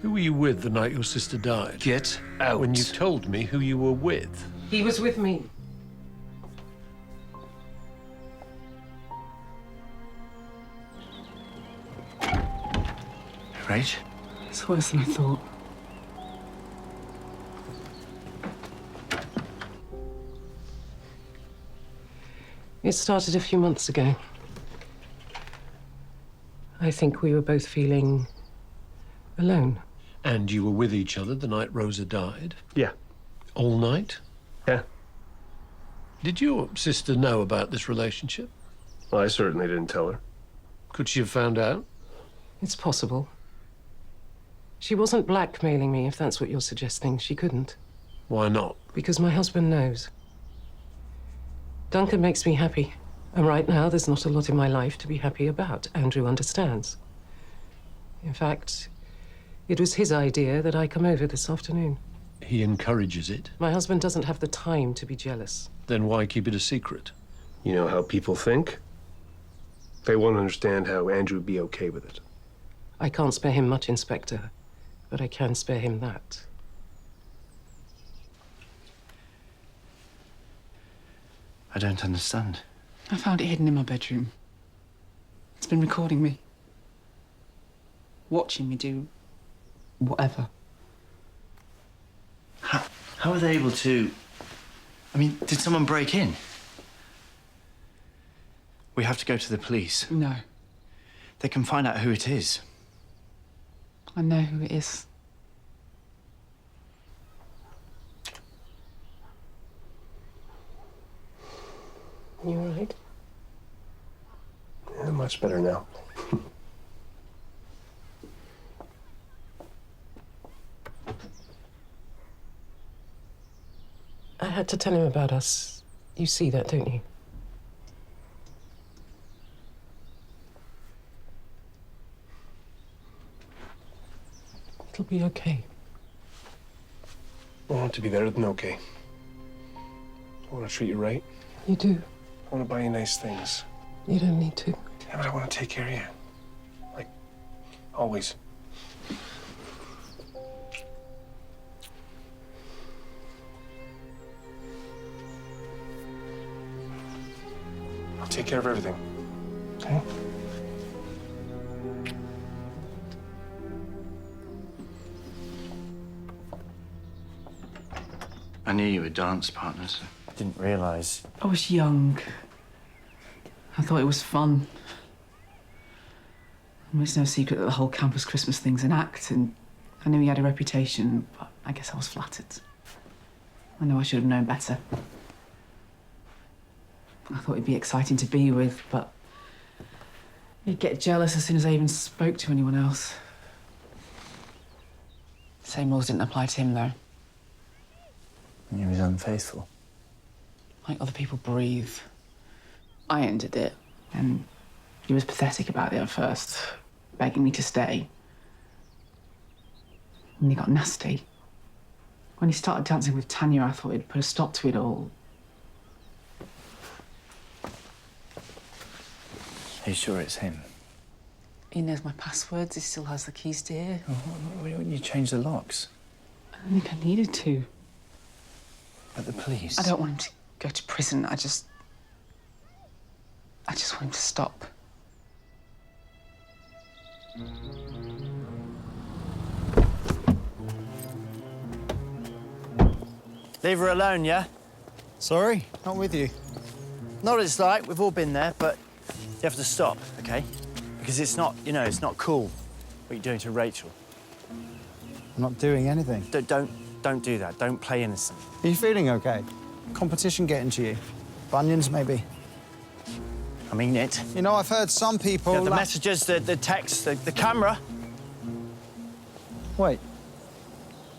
Who were you with the night your sister died? Get out. When you told me who you were with. He was with me. Rach? It's worse than I thought. It started a few months ago. I think we were both feeling alone. And you were with each other the night Rosa died? Yeah. All night? Yeah. Did your sister know about this relationship? Well, I certainly didn't tell her. Could she have found out? It's possible. She wasn't blackmailing me, if that's what you're suggesting. She couldn't. Why not? Because my husband knows. Duncan makes me happy. And right now, there's not a lot in my life to be happy about. Andrew understands. In fact, it was his idea that I come over this afternoon. He encourages it. My husband doesn't have the time to be jealous. Then why keep it a secret? You know how people think? They won't understand how Andrew would be okay with it. I can't spare him much, Inspector, but I can spare him that. I don't understand. I found it hidden in my bedroom. It's been recording me. Watching me do whatever. How are they able to... I mean, did someone break in? We have to go to the police. No. They can find out who it is. I know who it is. You all right? Yeah, much better now. I had to tell him about us. You see that, don't you? It'll be okay. I want it to be better than okay. I want to treat you right. You do. I want to buy you nice things. You don't need to. Yeah, but I want to take care of you. Like, always. I'll take care of everything. Okay. I knew you were dance partners. I didn't realise. I was young. I thought it was fun. And it's no secret that the whole campus Christmas thing's an act, and I knew he had a reputation, but I guess I was flattered. I know I should have known better. I thought he'd be exciting to be with, but he'd get jealous as soon as I even spoke to anyone else. Same rules didn't apply to him, though. He was unfaithful. Like other people breathe. I ended it, and he was pathetic about it at first, begging me to stay. And he got nasty. When he started dancing with Tanya, I thought he'd put a stop to it all. Are you sure it's him? He knows my passwords, he still has the keys to here. Oh, why don't you change the locks? I don't think I needed to. But the police? I don't want him to go to prison. I just want him to stop. Leave her alone, yeah? Sorry, not with you. Not what it's like, we've all been there, but you have to stop, okay? Because it's not, you know, it's not cool what you're doing to Rachel. I'm not doing anything. Don't do that. Don't play innocent. Are you feeling okay? Competition getting to you? Bunions, maybe? I mean it. You know, I've heard some people... Yeah, the messages, the texts, the camera. Wait.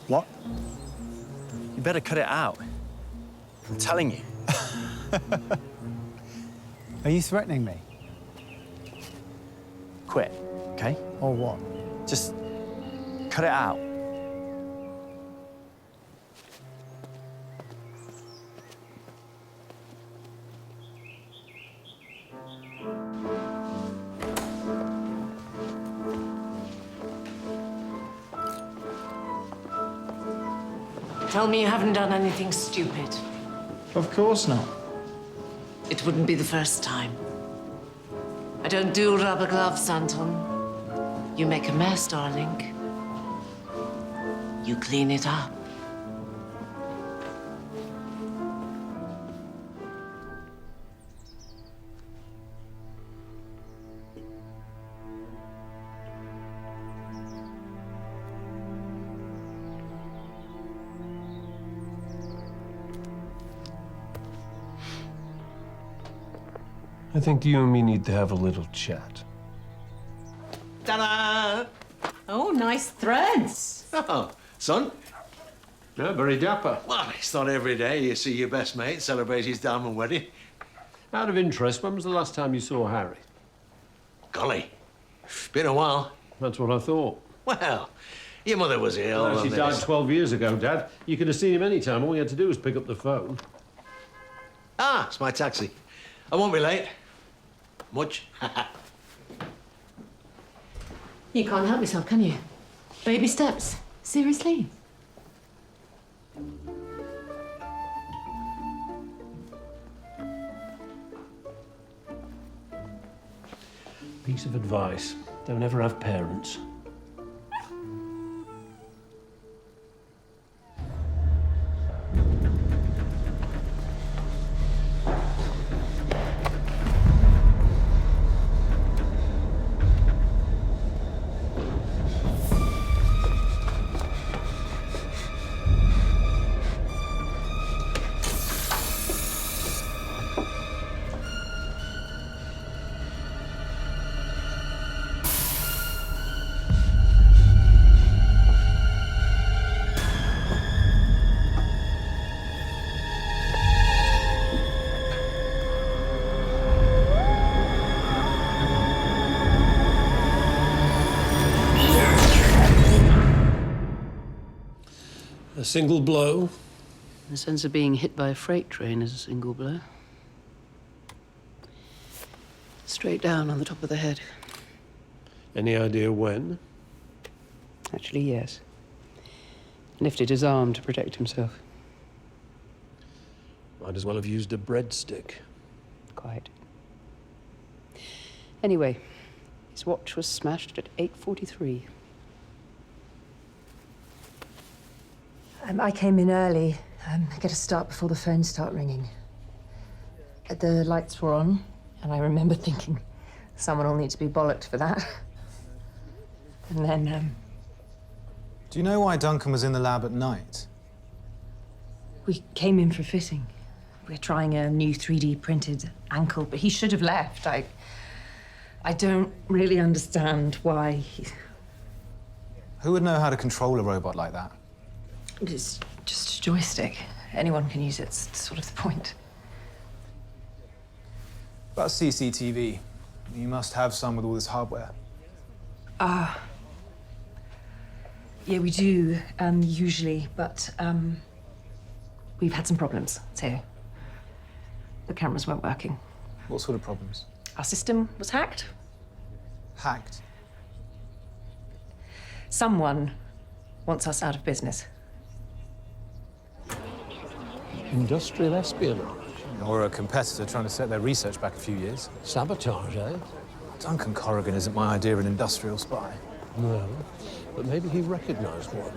What? You better cut it out. I'm telling you. Are you threatening me? Quit, okay? Or what? Just cut it out. Tell me you haven't done anything stupid. Of course not. It wouldn't be the first time. I don't do rubber gloves, Anton. You make a mess, darling. You clean it up. I think you and me need to have a little chat. Ta-da! Oh, nice threads. Oh, son? Yeah, very dapper. Well, it's not every day you see your best mate celebrate his diamond wedding. Out of interest, when was the last time you saw Harry? Golly, been a while. That's what I thought. Well, your mother was ill. Well, she and died there's- 12 years ago, Dad. You could have seen him any time. All you had to do was pick up the phone. Ah, it's my taxi. I won't be late. Much. You can't help yourself, can you? Baby steps. Seriously? Piece of advice. Don't ever have parents. A single blow. The sense of being hit by a freight train is a single blow. Straight down on the top of the head. Any idea when? Actually, yes. Lifted his arm to protect himself. Might as well have used a breadstick. Quite. Anyway, his watch was smashed at 8:43. I came in early. Get a start before the phones start ringing. The lights were on, and I remember thinking, someone will need to be bollocked for that. And then, Do you know why Duncan was in the lab at night? we came in for fitting. We're trying a new 3D printed ankle, but he should have left. I don't really understand why Who would know how to control a robot like that? It's just a joystick. Anyone can use it. It's sort of the point. About CCTV. You must have some with all this hardware. Yeah, we do, usually, but, we've had some problems, so the cameras weren't working. What sort of problems? Our system was hacked. Hacked? Someone wants us out of business. Industrial espionage. Or a competitor trying to set their research back a few years. Sabotage, eh? Duncan Corrigan isn't my idea of an industrial spy. No, but maybe he recognized one.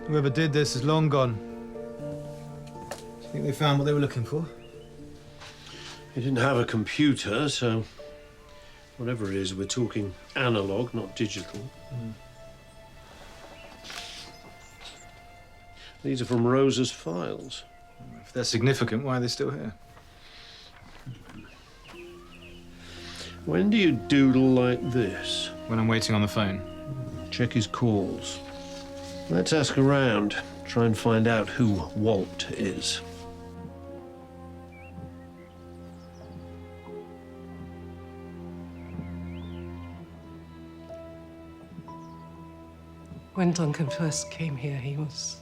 Whoever did this is long gone. Do you think they found what they were looking for? He didn't have a computer, so whatever it is, we're talking analog, not digital. These are from Rosa's files. If they're significant, why are they still here? When do you doodle like this? When I'm waiting on the phone. Check his calls. Let's ask around. Try and find out who Walt is. When Duncan first came here, he was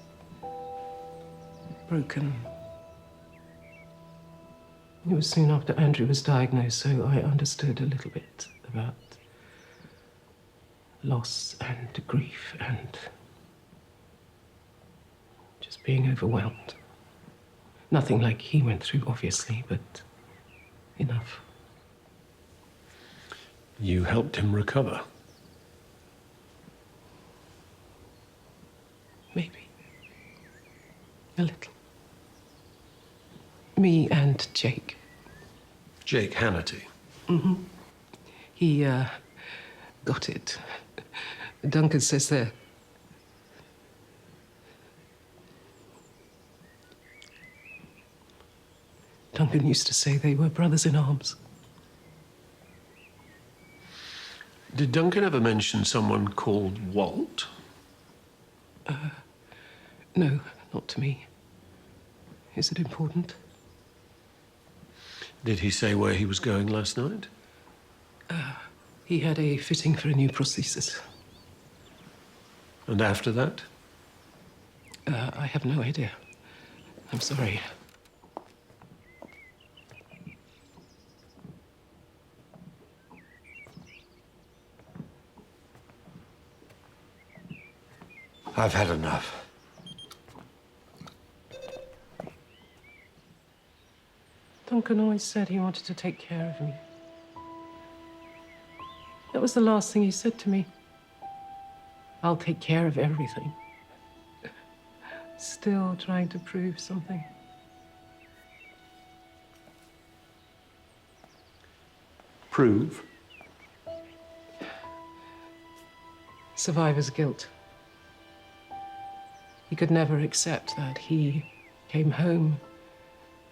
broken. It was soon after Andrew was diagnosed, so I understood a little bit about loss and grief and just being overwhelmed. Nothing like he went through, obviously, but enough. You helped him recover. Maybe. A little. Me and Jake. Jake Hannity. Mm-hmm. He, got it. Duncan says there. Duncan used to say they were brothers in arms. Did Duncan ever mention someone called Walt? No, not to me. Is it important? Did he say where he was going last night? He had a fitting for a new prosthesis. And after that? I have no idea. I'm sorry. I've had enough. Duncan always said he wanted to take care of me. That was the last thing he said to me. I'll take care of everything. Still trying to prove something. Prove? Survivor's guilt. He could never accept that he came home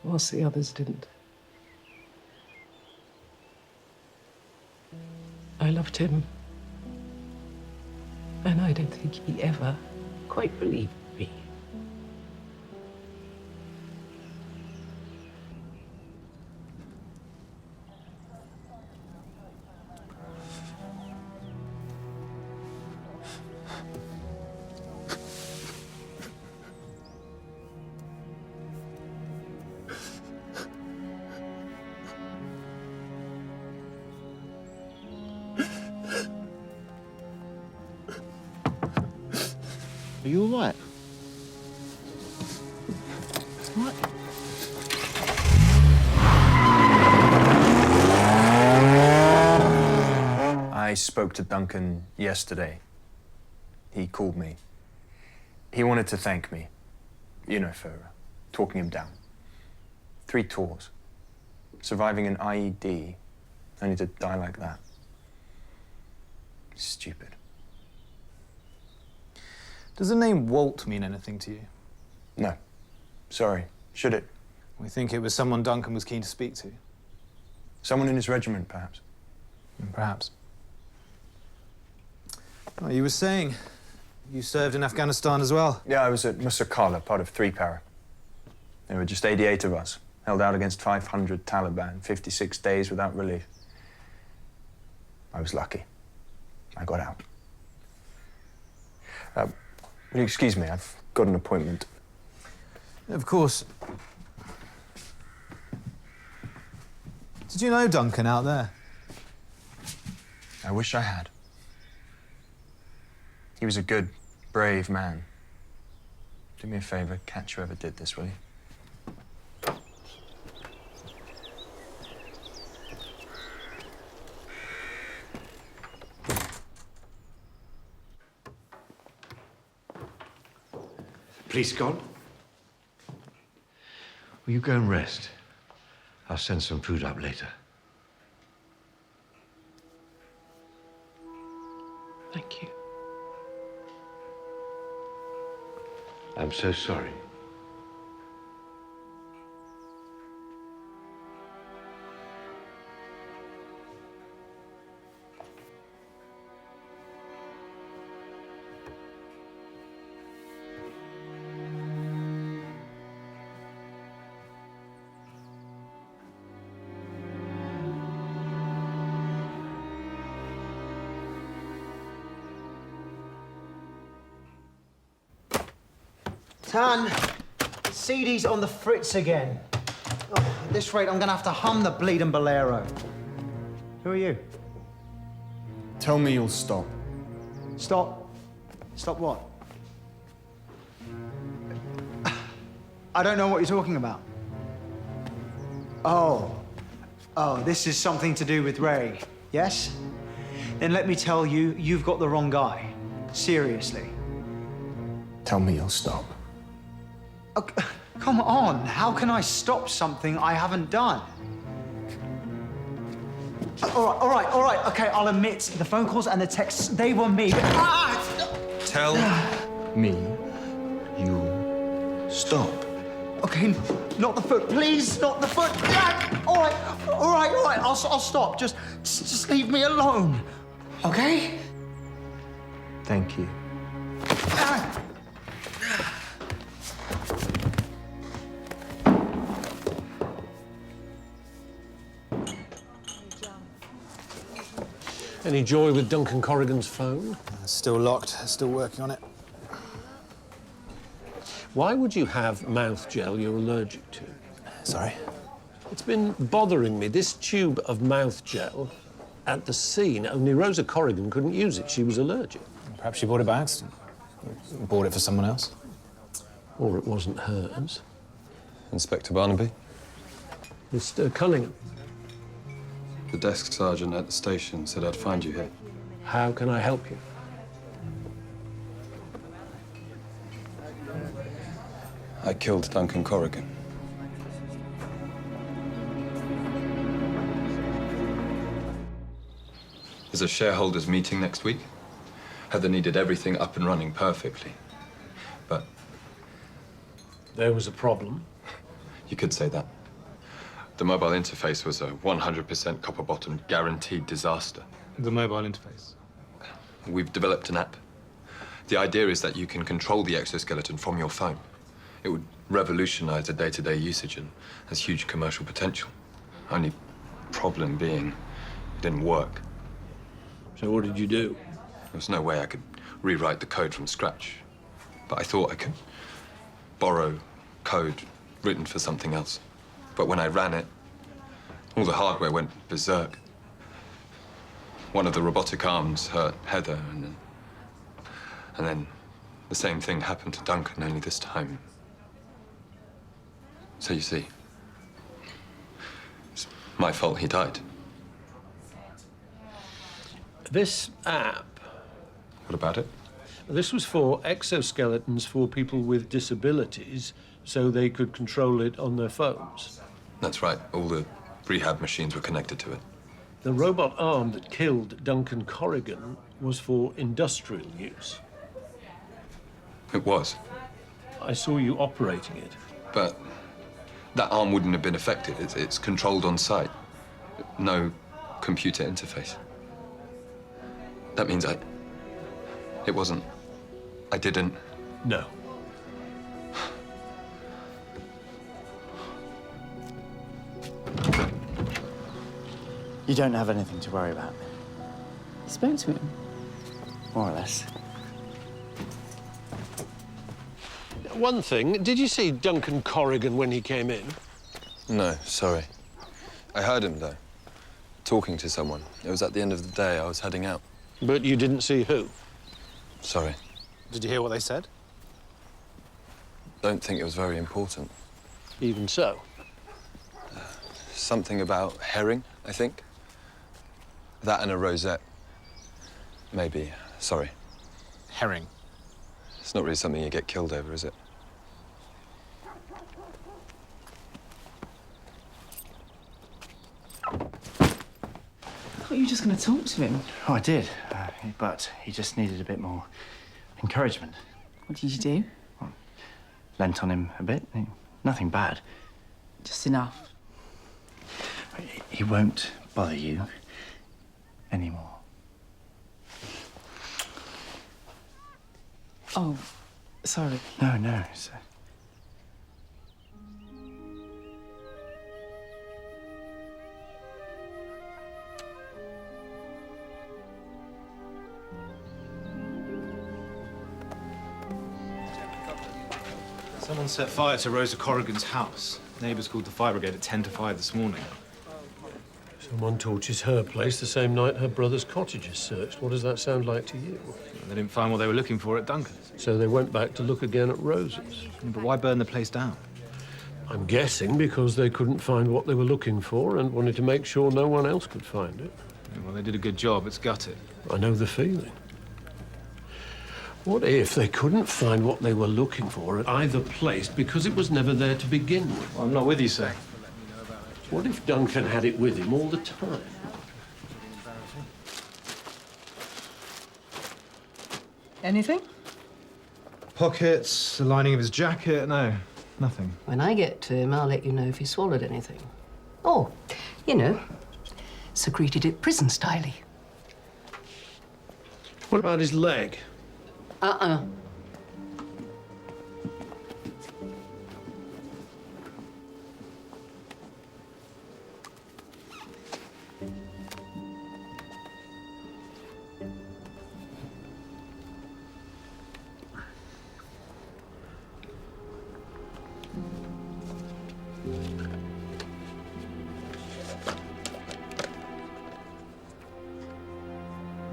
whilst the others didn't. I loved him. And I don't think he ever quite believed me. Are you all right? What? I spoke to Duncan yesterday. He called me. He wanted to thank me, you know, for talking him down. 3 tours. Surviving an IED, only to die like that. Stupid. Does the name Walt mean anything to you? No. Sorry. Should it? We think it was someone Duncan was keen to speak to. Someone in his regiment, perhaps. Perhaps. Oh, you were saying you served in Afghanistan as well? Yeah, I was at Musakala, part of 3 Para. There were just 88 of us, held out against 500 Taliban, 56 days without relief. I was lucky. I got out. Will you excuse me? I've got an appointment. Of course. Did you know Duncan out there? I wish I had. He was a good, brave man. Do me a favor, catch whoever did this, will you? Police gone? Will you go and rest? I'll send some food up later. Thank you. I'm so sorry. Tan, the CD's on the fritz again. Oh, at this rate, I'm gonna have to hum the bleeding bolero. Who are you? Tell me you'll stop. Stop? Stop what? I don't know what you're talking about. Oh, this is something to do with Ray, yes? Then let me tell you, you've got the wrong guy. Seriously. Tell me you'll stop. Come on, how can I stop something I haven't done? All right, okay, I'll admit, the phone calls and the texts, they were me. Tell me you'll stop. Okay, not the foot, please, not the foot. All right, I'll stop. Just leave me alone, okay? Thank you. Any joy with Duncan Corrigan's phone? Still locked, still working on it. Why would you have mouth gel you're allergic to? Sorry? It's been bothering me, this tube of mouth gel at the scene. Only Rosa Corrigan couldn't use it. She was allergic. Perhaps she bought it by accident. Bought it for someone else. Or it wasn't hers. Inspector Barnaby? Mr. Cunningham. The desk sergeant at the station said I'd find you here. How can I help you? I killed Duncan Corrigan. There's a shareholders' meeting next week. Heather needed everything up and running perfectly. But... There was a problem? You could say that. The mobile interface was a 100% copper-bottomed guaranteed disaster. The mobile interface? We've developed an app. The idea is that you can control the exoskeleton from your phone. It would revolutionize the day-to-day usage and has huge commercial potential. Only problem being, it didn't work. So what did you do? There was no way I could rewrite the code from scratch. But I thought I could borrow code written for something else. But when I ran it, all the hardware went berserk. One of the robotic arms hurt Heather, and then the The same thing happened to Duncan, only this time. So you see, it's my fault he died. This app, What about it? this was for exoskeletons for people with disabilities so they could control it on their phones. That's right. All the rehab machines were connected to it. The robot arm that killed Duncan Corrigan was for industrial use. It was. I saw you operating it. But that arm wouldn't have been affected. It's controlled on site. No computer interface. That means it wasn't. I didn't. No. You don't have anything to worry about. You spoke to him? More or less. One thing, did you see Duncan Corrigan when he came in? No, sorry. I heard him, though, talking to someone. It was at the end of the day. I was heading out. But you didn't see who? Sorry. Did you hear what they said? Don't think it was very important. Even so? Something about herring, I think. That and a rosette. Maybe. Sorry. Herring. It's not really something you get killed over, is it? I thought you were just going to talk to him. Oh, I did, but he just needed a bit more encouragement. What did you do? Lent on him a bit. Nothing bad. Just enough. He won't bother you anymore. Oh, sorry. No, no. It's, Someone set fire to Rosa Corrigan's house. Neighbours called the fire brigade at 10 to 5 this morning. Someone torches her place the same night her brother's cottage is searched. What does that sound like to you? They didn't find what they were looking for at Duncan's. So they went back to look again at Rose's. But why burn the place down? I'm guessing because they couldn't find what they were looking for and wanted to make sure no one else could find it. Well, they did a good job. It's gutted. I know the feeling. What if they couldn't find what they were looking for at either place because it was never there to begin with? Well, I'm not with you, sir. What if Duncan had it with him all the time? Anything? Pockets, the lining of his jacket. No, nothing. When I get to him, I'll let you know if he swallowed anything. Or, you know, secreted it prison-styley. What about his leg?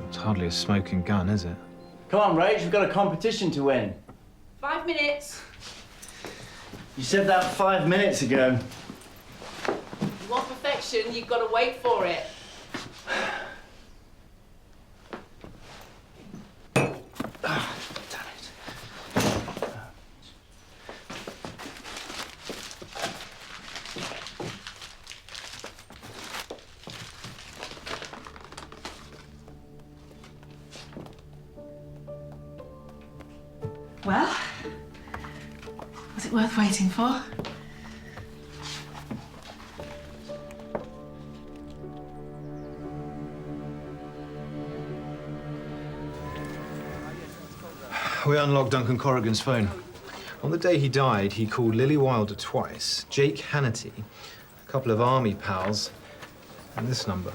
It's hardly a smoking gun, is it? Come on, Rach, we've got a competition to win. 5 minutes. You said that 5 minutes ago. You want perfection, you've got to wait for it. Well, was it worth waiting for? We unlocked Duncan Corrigan's phone. On the day he died, he called Lily Wilder twice, Jake Hannity, a couple of army pals, and this number.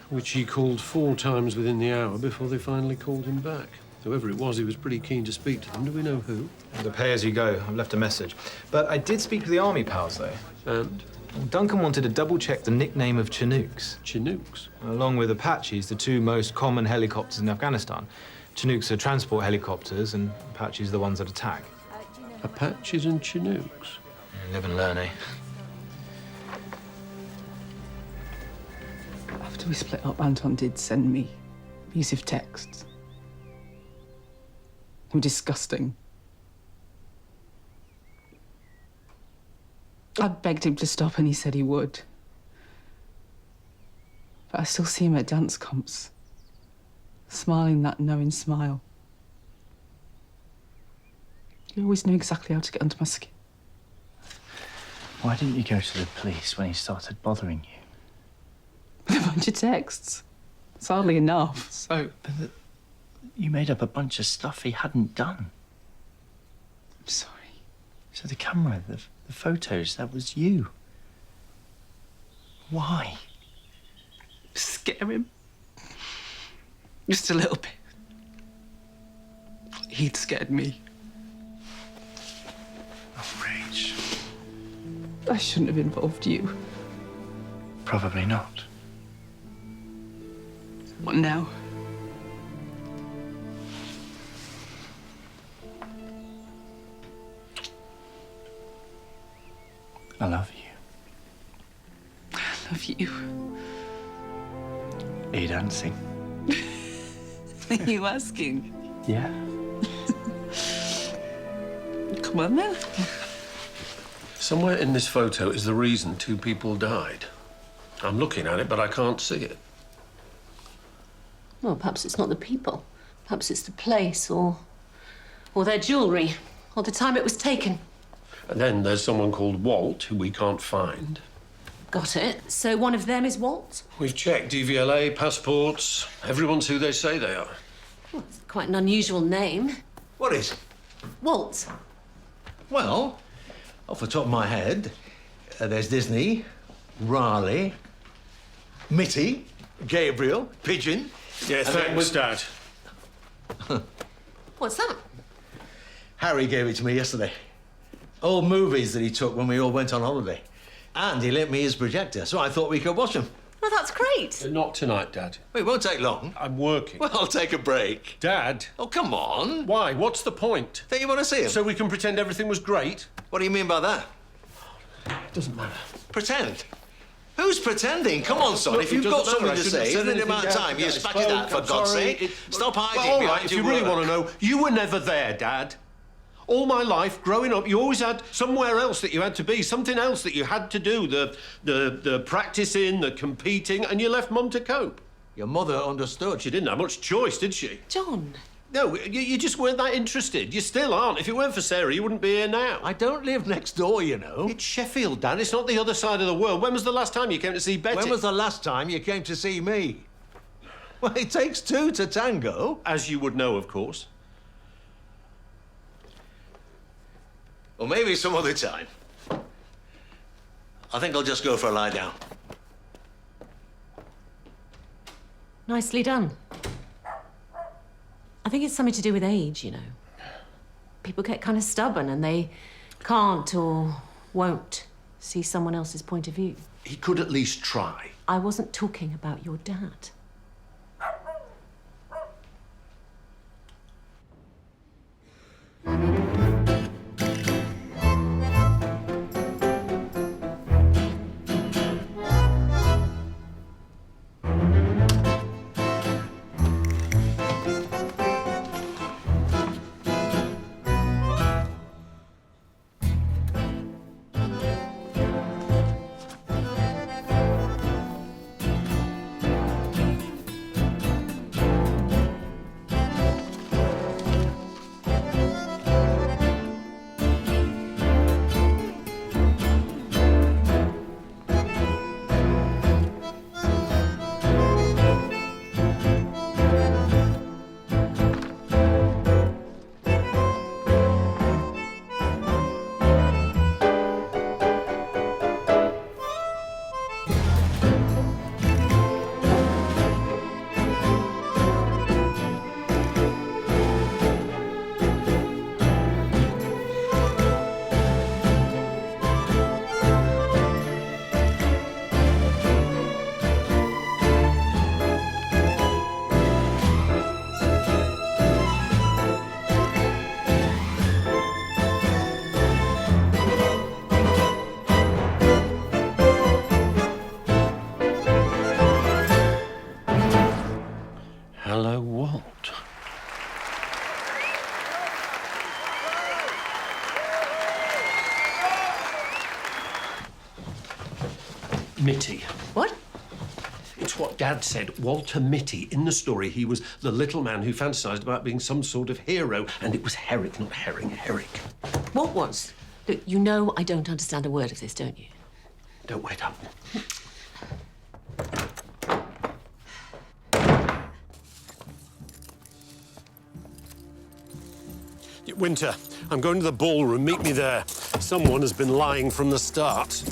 Which he called 4 times within the hour before they finally called him back. Whoever it was, he was pretty keen to speak to them. Do we know who? The pay-as-you-go. I've left a message. But I did speak to the army pals, though. And? Well, Duncan wanted to double-check the nickname of Chinooks. Chinooks? Along with Apaches, the 2 most common helicopters in Afghanistan. Chinooks are transport helicopters, and Apaches are the ones that attack. Apaches and Chinooks? Live and learn, eh? After we split up, Anton did send me abusive texts. They were disgusting. I begged him to stop and he said he would. But I still see him at dance comps, smiling that knowing smile. He always knew exactly how to get under my skin. Why didn't you go to the police when he started bothering you? With a bunch of texts. It's hardly enough, so... But you made up a bunch of stuff he hadn't done. I'm sorry. So the camera, the photos, that was you. Why? Scare him. Just a little bit. He'd scared me. Outrage. I shouldn't have involved you. Probably not. What now? I love you. I love you. Are you dancing? Are you asking? Yeah. Come on, then. Somewhere in this photo is the reason 2 people died. I'm looking at it, but I can't see it. Well, perhaps it's not the people. Perhaps it's the place, or their jewellery, or the time it was taken. And then there's someone called Walt, who we can't find. Got it. So one of them is Walt? We've checked DVLA, passports. Everyone's who they say they are. Well, it's quite an unusual name. What is? Walt. Well, off the top of my head, there's Disney, Raleigh, Mitty, Gabriel, Pigeon. Yeah, thanks, Dad. What's that? Harry gave it to me yesterday. Old movies that he took when we all went on holiday. And he lent me his projector, so I thought we could watch them. Well, that's great. Not tonight, Dad. It won't take long. I'm working. Well, I'll take a break. Dad. Oh, come on. Why? What's the point? Don't you want to see him? So we can pretend everything was great? What do you mean by that? It doesn't matter. Pretend? Who's pretending? Come on, son. Look, if you've it got doesn't something matter. to I shouldn't say, have in said the amount of anything, time Dad. you spat it out, for I'm God's sorry. sake. Stop hiding Well, all behind right, if your you really work. want to know, you were never there, Dad. All my life, growing up, you always had somewhere else that you had to be, something else that you had to do, the practicing, the competing, and you left Mum to cope. Your mother understood. She didn't have much choice, did she? John. No, you just weren't that interested. You still aren't. If it weren't for Sarah, you wouldn't be here now. I don't live next door, you know. It's Sheffield, Dad. It's not the other side of the world. When was the last time you came to see Betty? When was the last time you came to see me? Well, it takes 2 to tango. As you would know, of course. Well, maybe some other time. I think I'll just go for a lie down. Nicely done. I think it's something to do with age, you know. People get kind of stubborn and they can't or won't see someone else's point of view. He could at least try. I wasn't talking about your dad. Mitty. What? It's what Dad said. Walter Mitty. In the story, he was the little man who fantasised about being some sort of hero, and it was Herrick, not Herring. Herrick. What was? Look, you know I don't understand a word of this, don't you? Don't wait up. Winter, I'm going to the ballroom. Meet me there. Someone has been lying from the start.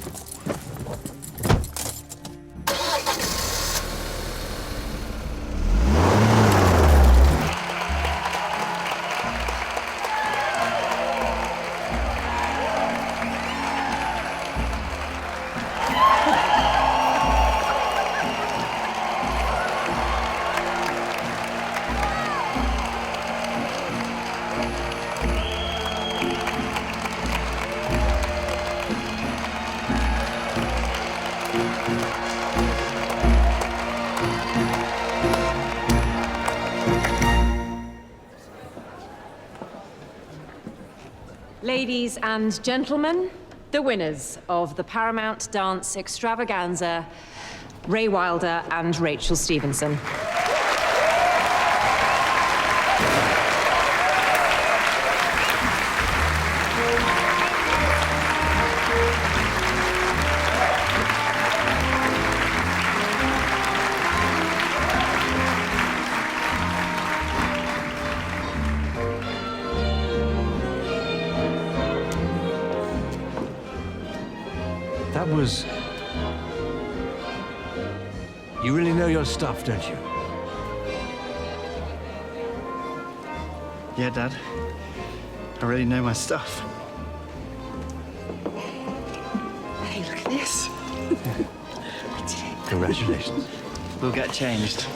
Ladies and gentlemen, the winners of the Paramount Dance Extravaganza, Ray Wilder and Rachel Stevenson. That was... You really know your stuff, don't you? Yeah, Dad. I really know my stuff. Hey, look at this. Congratulations. We'll get changed.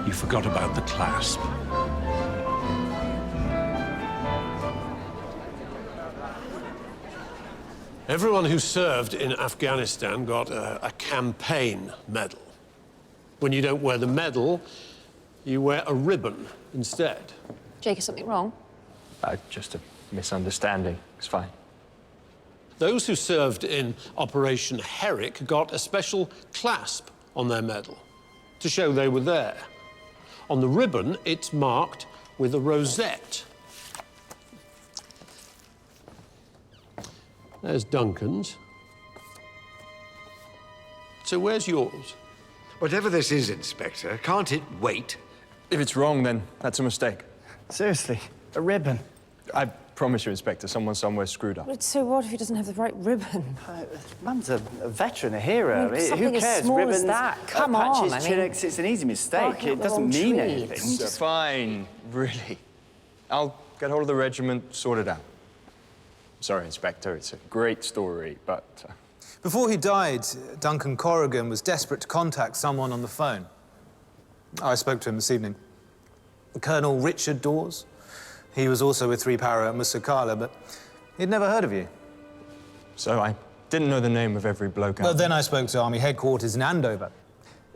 You forgot about the clasp. Everyone who served in Afghanistan got a campaign medal. When you don't wear the medal, you wear a ribbon instead. Jake, is something wrong? Just a misunderstanding. It's fine. Those who served in Operation Herrick got a special clasp on their medal to show they were there. On the ribbon, it's marked with a rosette. There's Duncan's. So where's yours? Whatever this is, Inspector, can't it wait? If it's wrong, then that's a mistake. Seriously, a ribbon. I promise you, Inspector, someone somewhere screwed up. But so what if he doesn't have the right ribbon? Mum's a veteran, a hero. I mean, something who cares? as small as Ribbons, that. Come on, patches, I mean, tunics, it's an easy mistake. barking up It the doesn't wrong mean tree. anything. It's fine, really. I'll get hold of the regiment, sort it out. Sorry, Inspector, it's a great story, but... Before he died, Duncan Corrigan was desperate to contact someone on the phone. I spoke to him this evening. Colonel Richard Dawes. He was also with 3 Para at Musakala, but he'd never heard of you. So I didn't know the name of every bloke out Well, then I spoke to Army headquarters in Andover.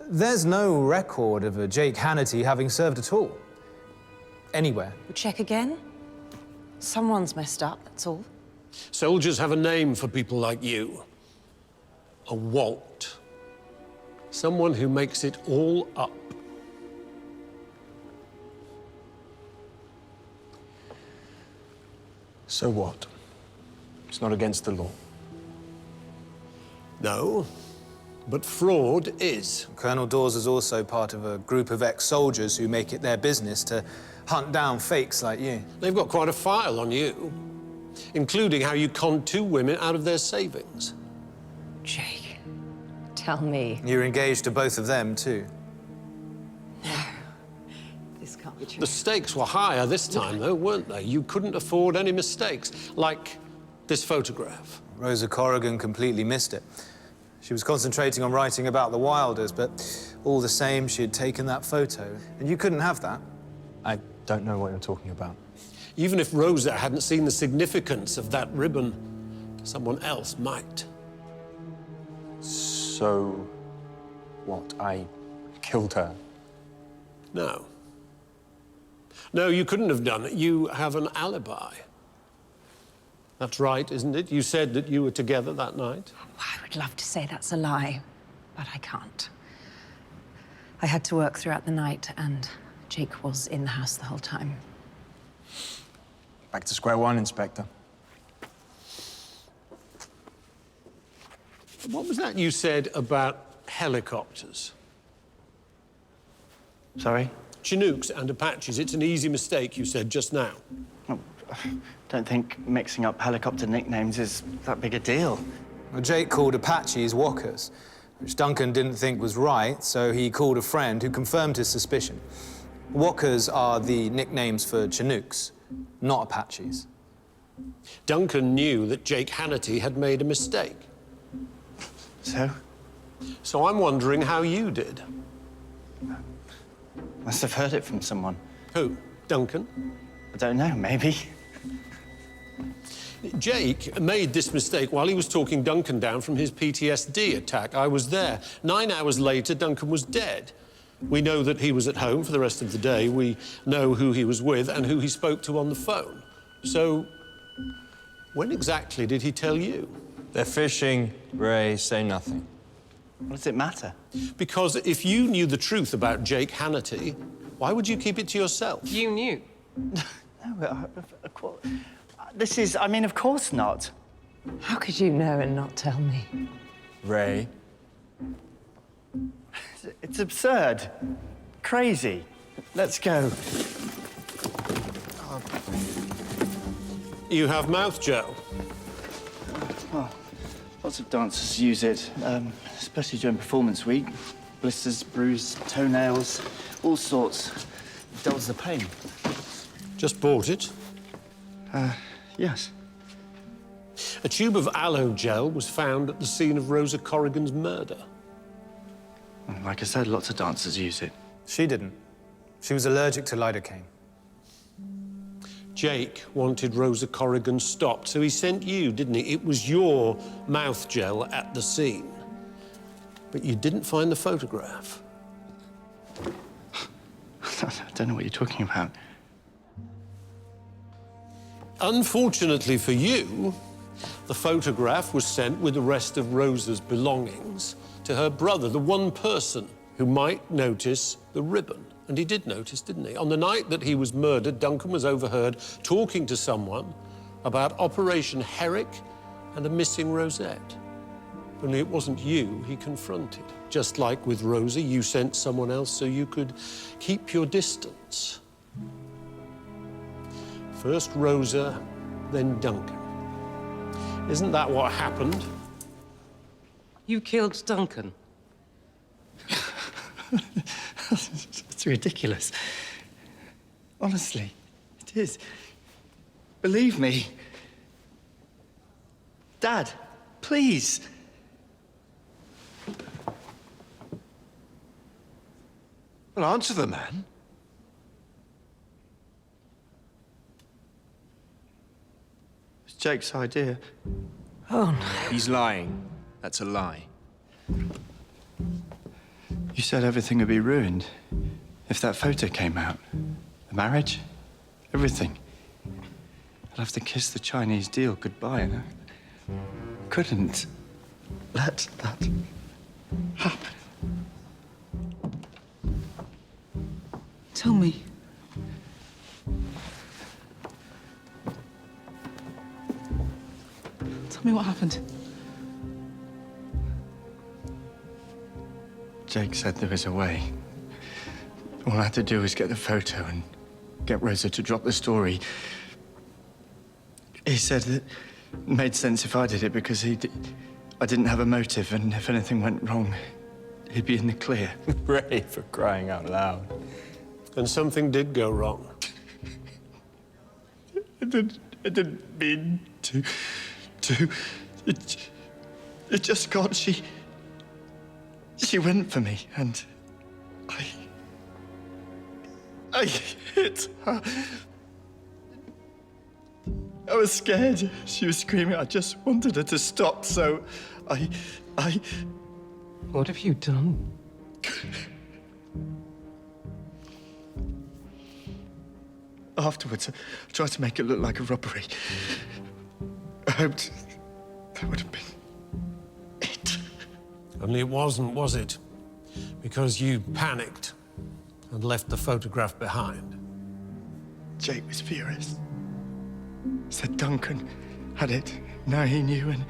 There's no record of a Jake Hannity having served at all. Anywhere. We'll check again. Someone's messed up, that's all. Soldiers have a name for people like you. A Walt. Someone who makes it all up. So what? It's not against the law. No, but fraud is. Colonel Dawes is also part of a group of ex-soldiers who make it their business to hunt down fakes like you. They've got quite a file on you, including how you conned 2 women out of their savings. Jake, tell me. You're engaged to both of them, too. This can't be true. The stakes were higher this time, though, weren't they? You couldn't afford any mistakes, like this photograph? Rosa Corrigan completely missed it. She was concentrating on writing about the Wilders, but all the same, she had taken that photo. And you couldn't have that. I don't know what you're talking about. Even if Rosa hadn't seen the significance of that ribbon, someone else might. So, what? I killed her? No. No, you couldn't have done it. You have an alibi. That's right, isn't it? You said that you were together that night. I would love to say that's a lie, but I can't. I had to work throughout the night, and Jake was in the house the whole time. Back to square one, Inspector. What was that you said about helicopters? Sorry? Chinooks and Apaches. It's an easy mistake, you said just now. Oh, don't think mixing up helicopter nicknames is that big a deal. Well, Jake called Apaches Walkers, which Duncan didn't think was right, so he called a friend who confirmed his suspicion. Walkers are the nicknames for Chinooks, not Apaches. Duncan knew that Jake Hannity had made a mistake. So? So I'm wondering how you did. Must have heard it from someone. Who? Duncan? I don't know, maybe. Jake made this mistake while he was talking Duncan down from his PTSD attack. I was there. 9 hours later, Duncan was dead. We know that he was at home for the rest of the day. We know who he was with and who he spoke to on the phone. So, when exactly did he tell you? They're fishing. Ray, say nothing. What does it matter? Because if you knew the truth about Jake Hannity, why would you keep it to yourself? You knew. No, of course. This is, I mean, of course not. How could you know and not tell me? Ray. It's absurd. Crazy. Let's go. You have mouth gel. Well, lots of dancers use it, especially during performance week. Blisters, bruised toenails, all sorts. Dulls the pain. Just bought it? Yes. A tube of aloe gel was found at the scene of Rosa Corrigan's murder. Like I said, lots of dancers use it. She didn't. She was allergic to lidocaine. Jake wanted Rosa Corrigan stopped, so he sent you, didn't he? It was your mouth gel at the scene. But you didn't find the photograph. I don't know what you're talking about. Unfortunately for you, the photograph was sent with the rest of Rosa's belongings to her brother, the one person who might notice the ribbon. And he did notice, didn't he? On the night that he was murdered, Duncan was overheard talking to someone about Operation Herrick and a missing rosette. Only it wasn't you he confronted. Just like with Rosa, you sent someone else so you could keep your distance. First Rosa, then Duncan. Isn't that what happened? You killed Duncan. It's ridiculous. Honestly, it is. Believe me. Dad, please. Well, answer the man. It's Jake's idea. Oh, no. He's lying. That's a lie. You said everything would be ruined if that photo came out. The marriage, everything. I'd have to kiss the Chinese deal goodbye, and I couldn't let that happen. Tell me. Tell me what happened. Jake said there was a way. All I had to do was get the photo and get Rosa to drop the story. He said that it made sense if I did it because I didn't have a motive, and if anything went wrong, he'd be in the clear. Ray, for crying out loud. And something did go wrong. I didn't mean to. to. It just got. She went for me, and I hit her. I was scared. She was screaming. I just wanted her to stop, so I... What have you done? Afterwards, I tried to make it look like a robbery. I hoped that would have been it. Only it wasn't, was it? Because you panicked and left the photograph behind. Jake was furious. Said Duncan had it. Now he knew, and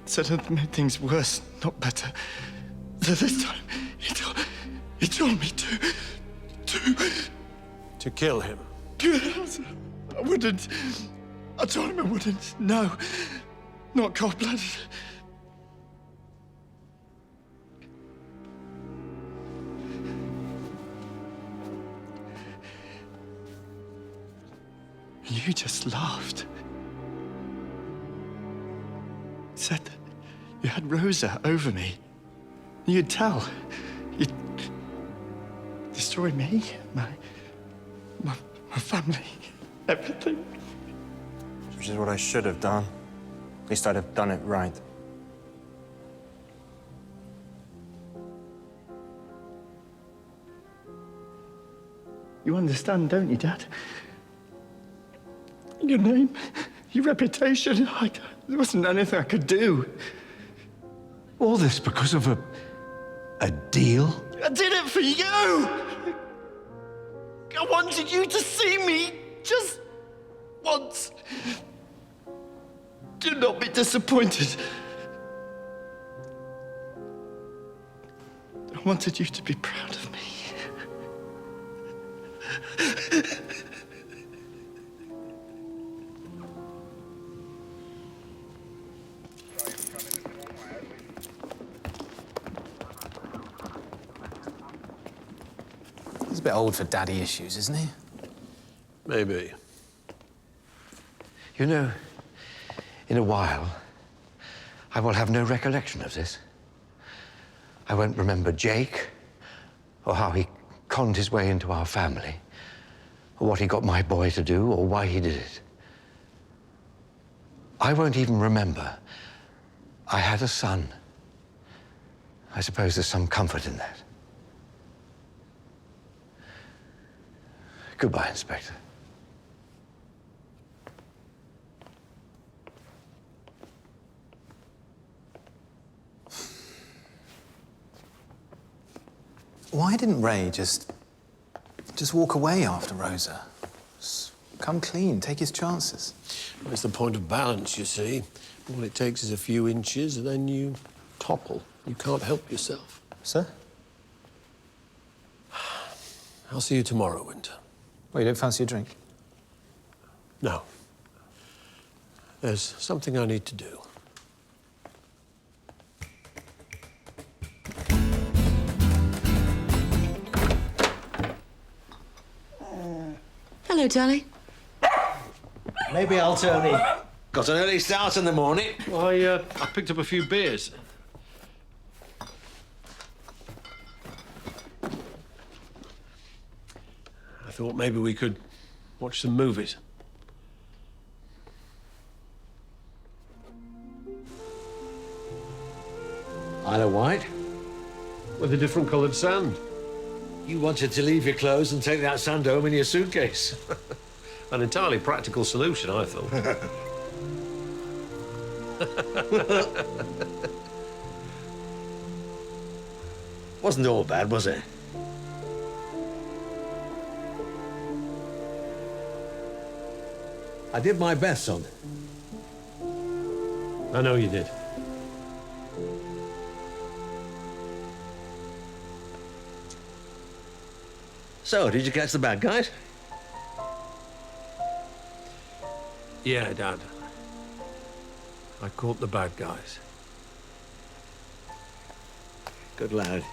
said it made things worse, not better. So this time, he told me to kill him. I wouldn't. I told him I wouldn't. No, not cold-blooded. You just laughed. Said that you had Rosa over me. You'd tell. You'd destroy me, my family, everything. Which is what I should have done. At least I'd have done it right. You understand, don't you, Dad? Your name, your reputation, there wasn't anything I could do. All this because of a deal? I did it for you! I wanted you to see me just once. Do not be disappointed. I wanted you to be proud of me. He's a bit old for daddy issues, isn't he? Maybe. You know, in a while, I will have no recollection of this. I won't remember Jake, or how he conned his way into our family, or what he got my boy to do, or why he did it. I won't even remember I had a son. I suppose there's some comfort in that. Goodbye, Inspector. Why didn't Ray just walk away after Rosa? Just come clean, take his chances. It's the point of balance, you see. All it takes is a few inches, and then you topple. You can't help yourself. Sir? I'll see you tomorrow, Winter. Well, you don't fancy a drink? No. There's something I need to do. Hello, darling. Maybe I'll turn in. Got an early start in the morning. Well, I picked up a few beers. I thought maybe we could watch some movies. Isle of Wight? With a different coloured sand. You wanted to leave your clothes and take that sand home in your suitcase. An entirely practical solution, I thought. Wasn't all bad, was it? I did my best, son. I know you did. So, did you catch the bad guys? Yeah, Dad. I caught the bad guys. Good lad.